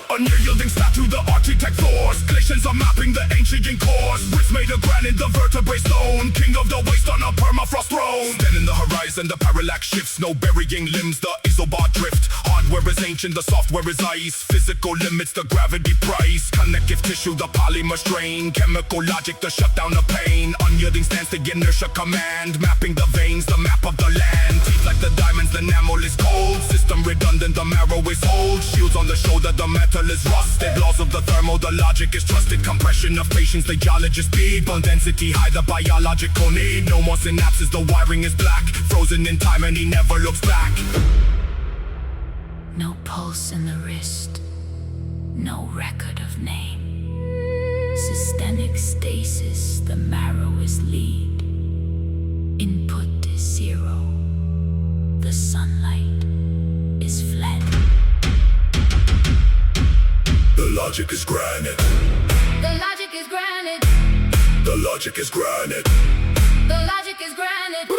Unyielding statue, the architect floors. Glaciers are mapping the ancient course. With made of granite, the vertebrae stone, king of the waste on a permafrost throne. Then in the horizon, the parallax shifts, no burying limbs, the isobot drift. Hardware is ancient, the software is ice. Physical limits, the gravity price. Connective tissue, the polymer strain. Chemical logic, the shutdown of pain. Unyielding stance, the inertia command. Mapping the veins, the map of the land. Teeth like the diamonds, the enamel is cold. System redundant, the marrow is old. Shields on the shoulder, the metal is rusted. Laws of the thermo, the logic is trusted. Compression of patience, the geologist speed. Bone density high, the biological need. No more synapses, the wiring is black. Frozen in time and he never looks back. No pulse in the wrist, no record of name. Systemic stasis, the marrow is lead. Input is zero, the sunlight is fled. The logic is granite. The logic is granite. The logic is granite. The logic is granite.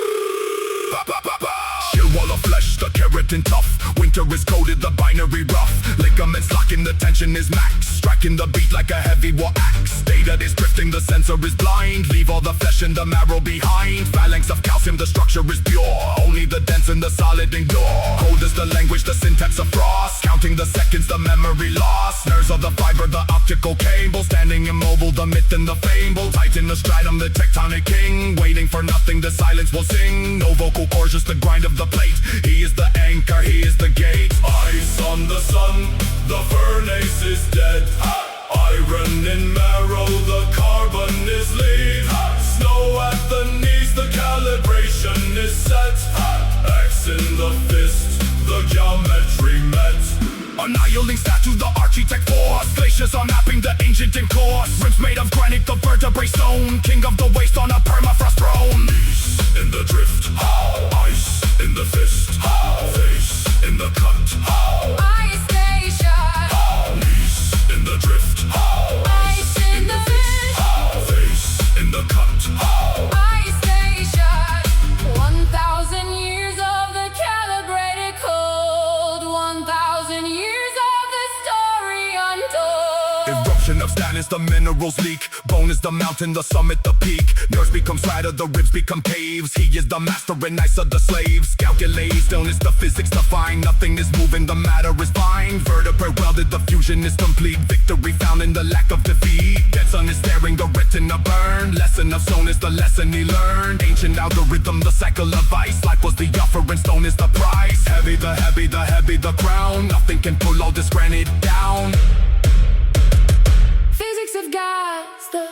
Sheer wall of flesh, the keratin tough. Winter is coated, the binary rough. Ligaments locking, the tension is max. Striking the beat like a heavy war axe. Data is drifting, the sensor is blind. Leave all the flesh and the marrow behind. Phalanx of calcium, the structure is pure. Only the dense and the solid endure. Cold is the language, the syntax of frost. Counting the seconds, the memory lost. Nerves of the fiber, the optical cable. Standing immobile, the myth and the fable. Titan the stratum, the tectonic king. Waiting for nothing, the silence will sing. No vocal cords, just the grind of the plate. He is the anchor, he is the gate. Ice on the sun, the furnace is dead. Iron in marrow, the carbon is lead. Snow at the knees, the calibration is set. X in the fist, the geometry met. Annihilating statue, the architect force. Glaciers are mapping the ancient in course. Rims made of granite, the vertebrae stone. King of the waste on a permafrost throne. Ice in the drift, ice in the fist, face in the cut. Ice station. Ice in the drift, Ice in the fist. face in the cut. Ice station. 1,000 years of the calibrated code. 1,000 years of the story untold. Eruption of status, the minerals leak. Bone is the mountain, the summit, the peak. Nerves become strata, the ribs become caves. He is the master and ice of the slaves. Calculate, stillness, the physics define. Nothing is moving, the matter is fine. Vertebrae welded, the fusion is complete. Victory found in the lack of defeat. Dead sun is staring, the retina burn. Lesson of stone is the lesson he learned. Ancient algorithm, the cycle of ice. Life was the offering, stone is the price. Heavy, the heavy, the heavy, the crown. Nothing can pull all this granite down. Physics of gas, the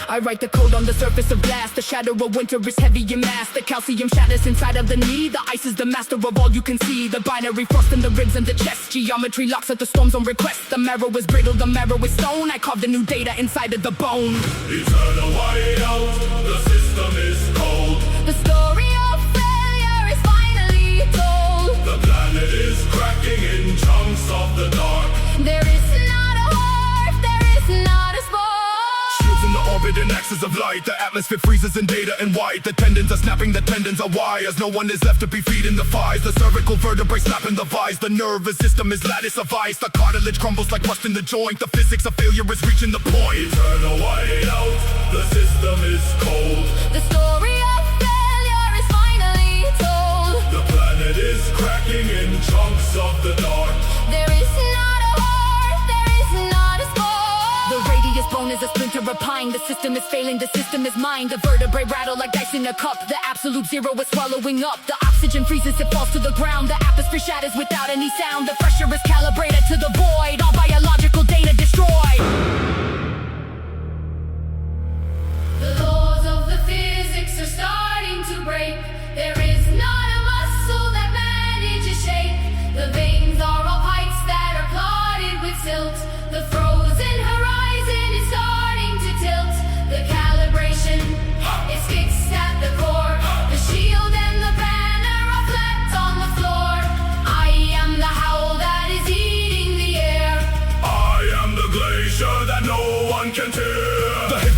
I write the code on the surface of glass. The shadow of winter is heavy in mass. The calcium shatters inside of the knee. The ice is the master of all you can see. The binary frost in the ribs and the chest. Geometry locks at the storms on request. The marrow is brittle, the marrow is stone. I carved a new data inside of the bone. Eternal whiteout, the system is cold. The story of failure is finally told. The planet is cracking in chunks of the dark. There is not a heart, there is not a spark. Shields in the orbit and axis of light. The atmosphere freezes in data and white. The tendons are snapping, the tendons are wires. No one is left to be feeding the thighs. The cervical vertebrae snapping the vise. The nervous system is lattice of ice. The cartilage crumbles like rust in the joint. The physics of failure is reaching the point. Eternal whiteout, the system is cold. The story of failure is finally told. The planet is cracking in chunks of the dark. There is not a heart, there is not a spark. The radius bone is a splinter of pine. The system is failing, the system is mine. The vertebrae rattle like dice in a cup. The absolute zero is swallowing up. The oxygen freezes, it falls to the ground. The atmosphere shatters without any sound. The pressure is calibrated to the void. All biological data destroyed. The laws of the physics are starting to break. There is not a muscle that manages shape. The veins are all pipes that are clotted with silt. The frozen horizon is starting to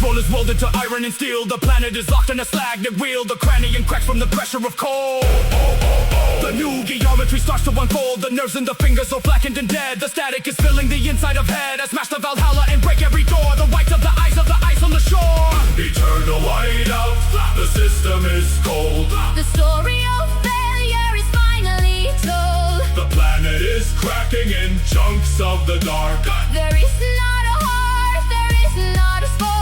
world is welded to iron and steel. The planet is locked in a stagnant wheel. The cranium cracks from the pressure of coal. The new geometry starts to unfold. The nerves in the fingers so blackened and dead. The static is filling the inside of head. I smash the Valhalla and break every door. The whites of the eyes on the shore. Eternal whiteout, the system is cold. The story of failure is finally told. The planet is cracking in chunks of the dark. There is not a heart, there is not a sport.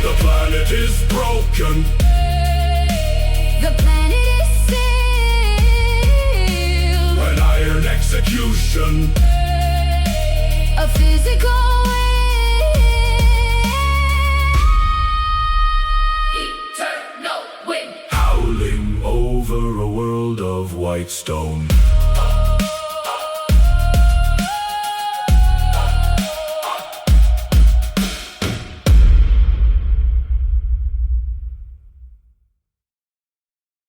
The planet is broken. The planet is sealed. An iron execution. A physical Eternal wind. Howling over a world of white stone.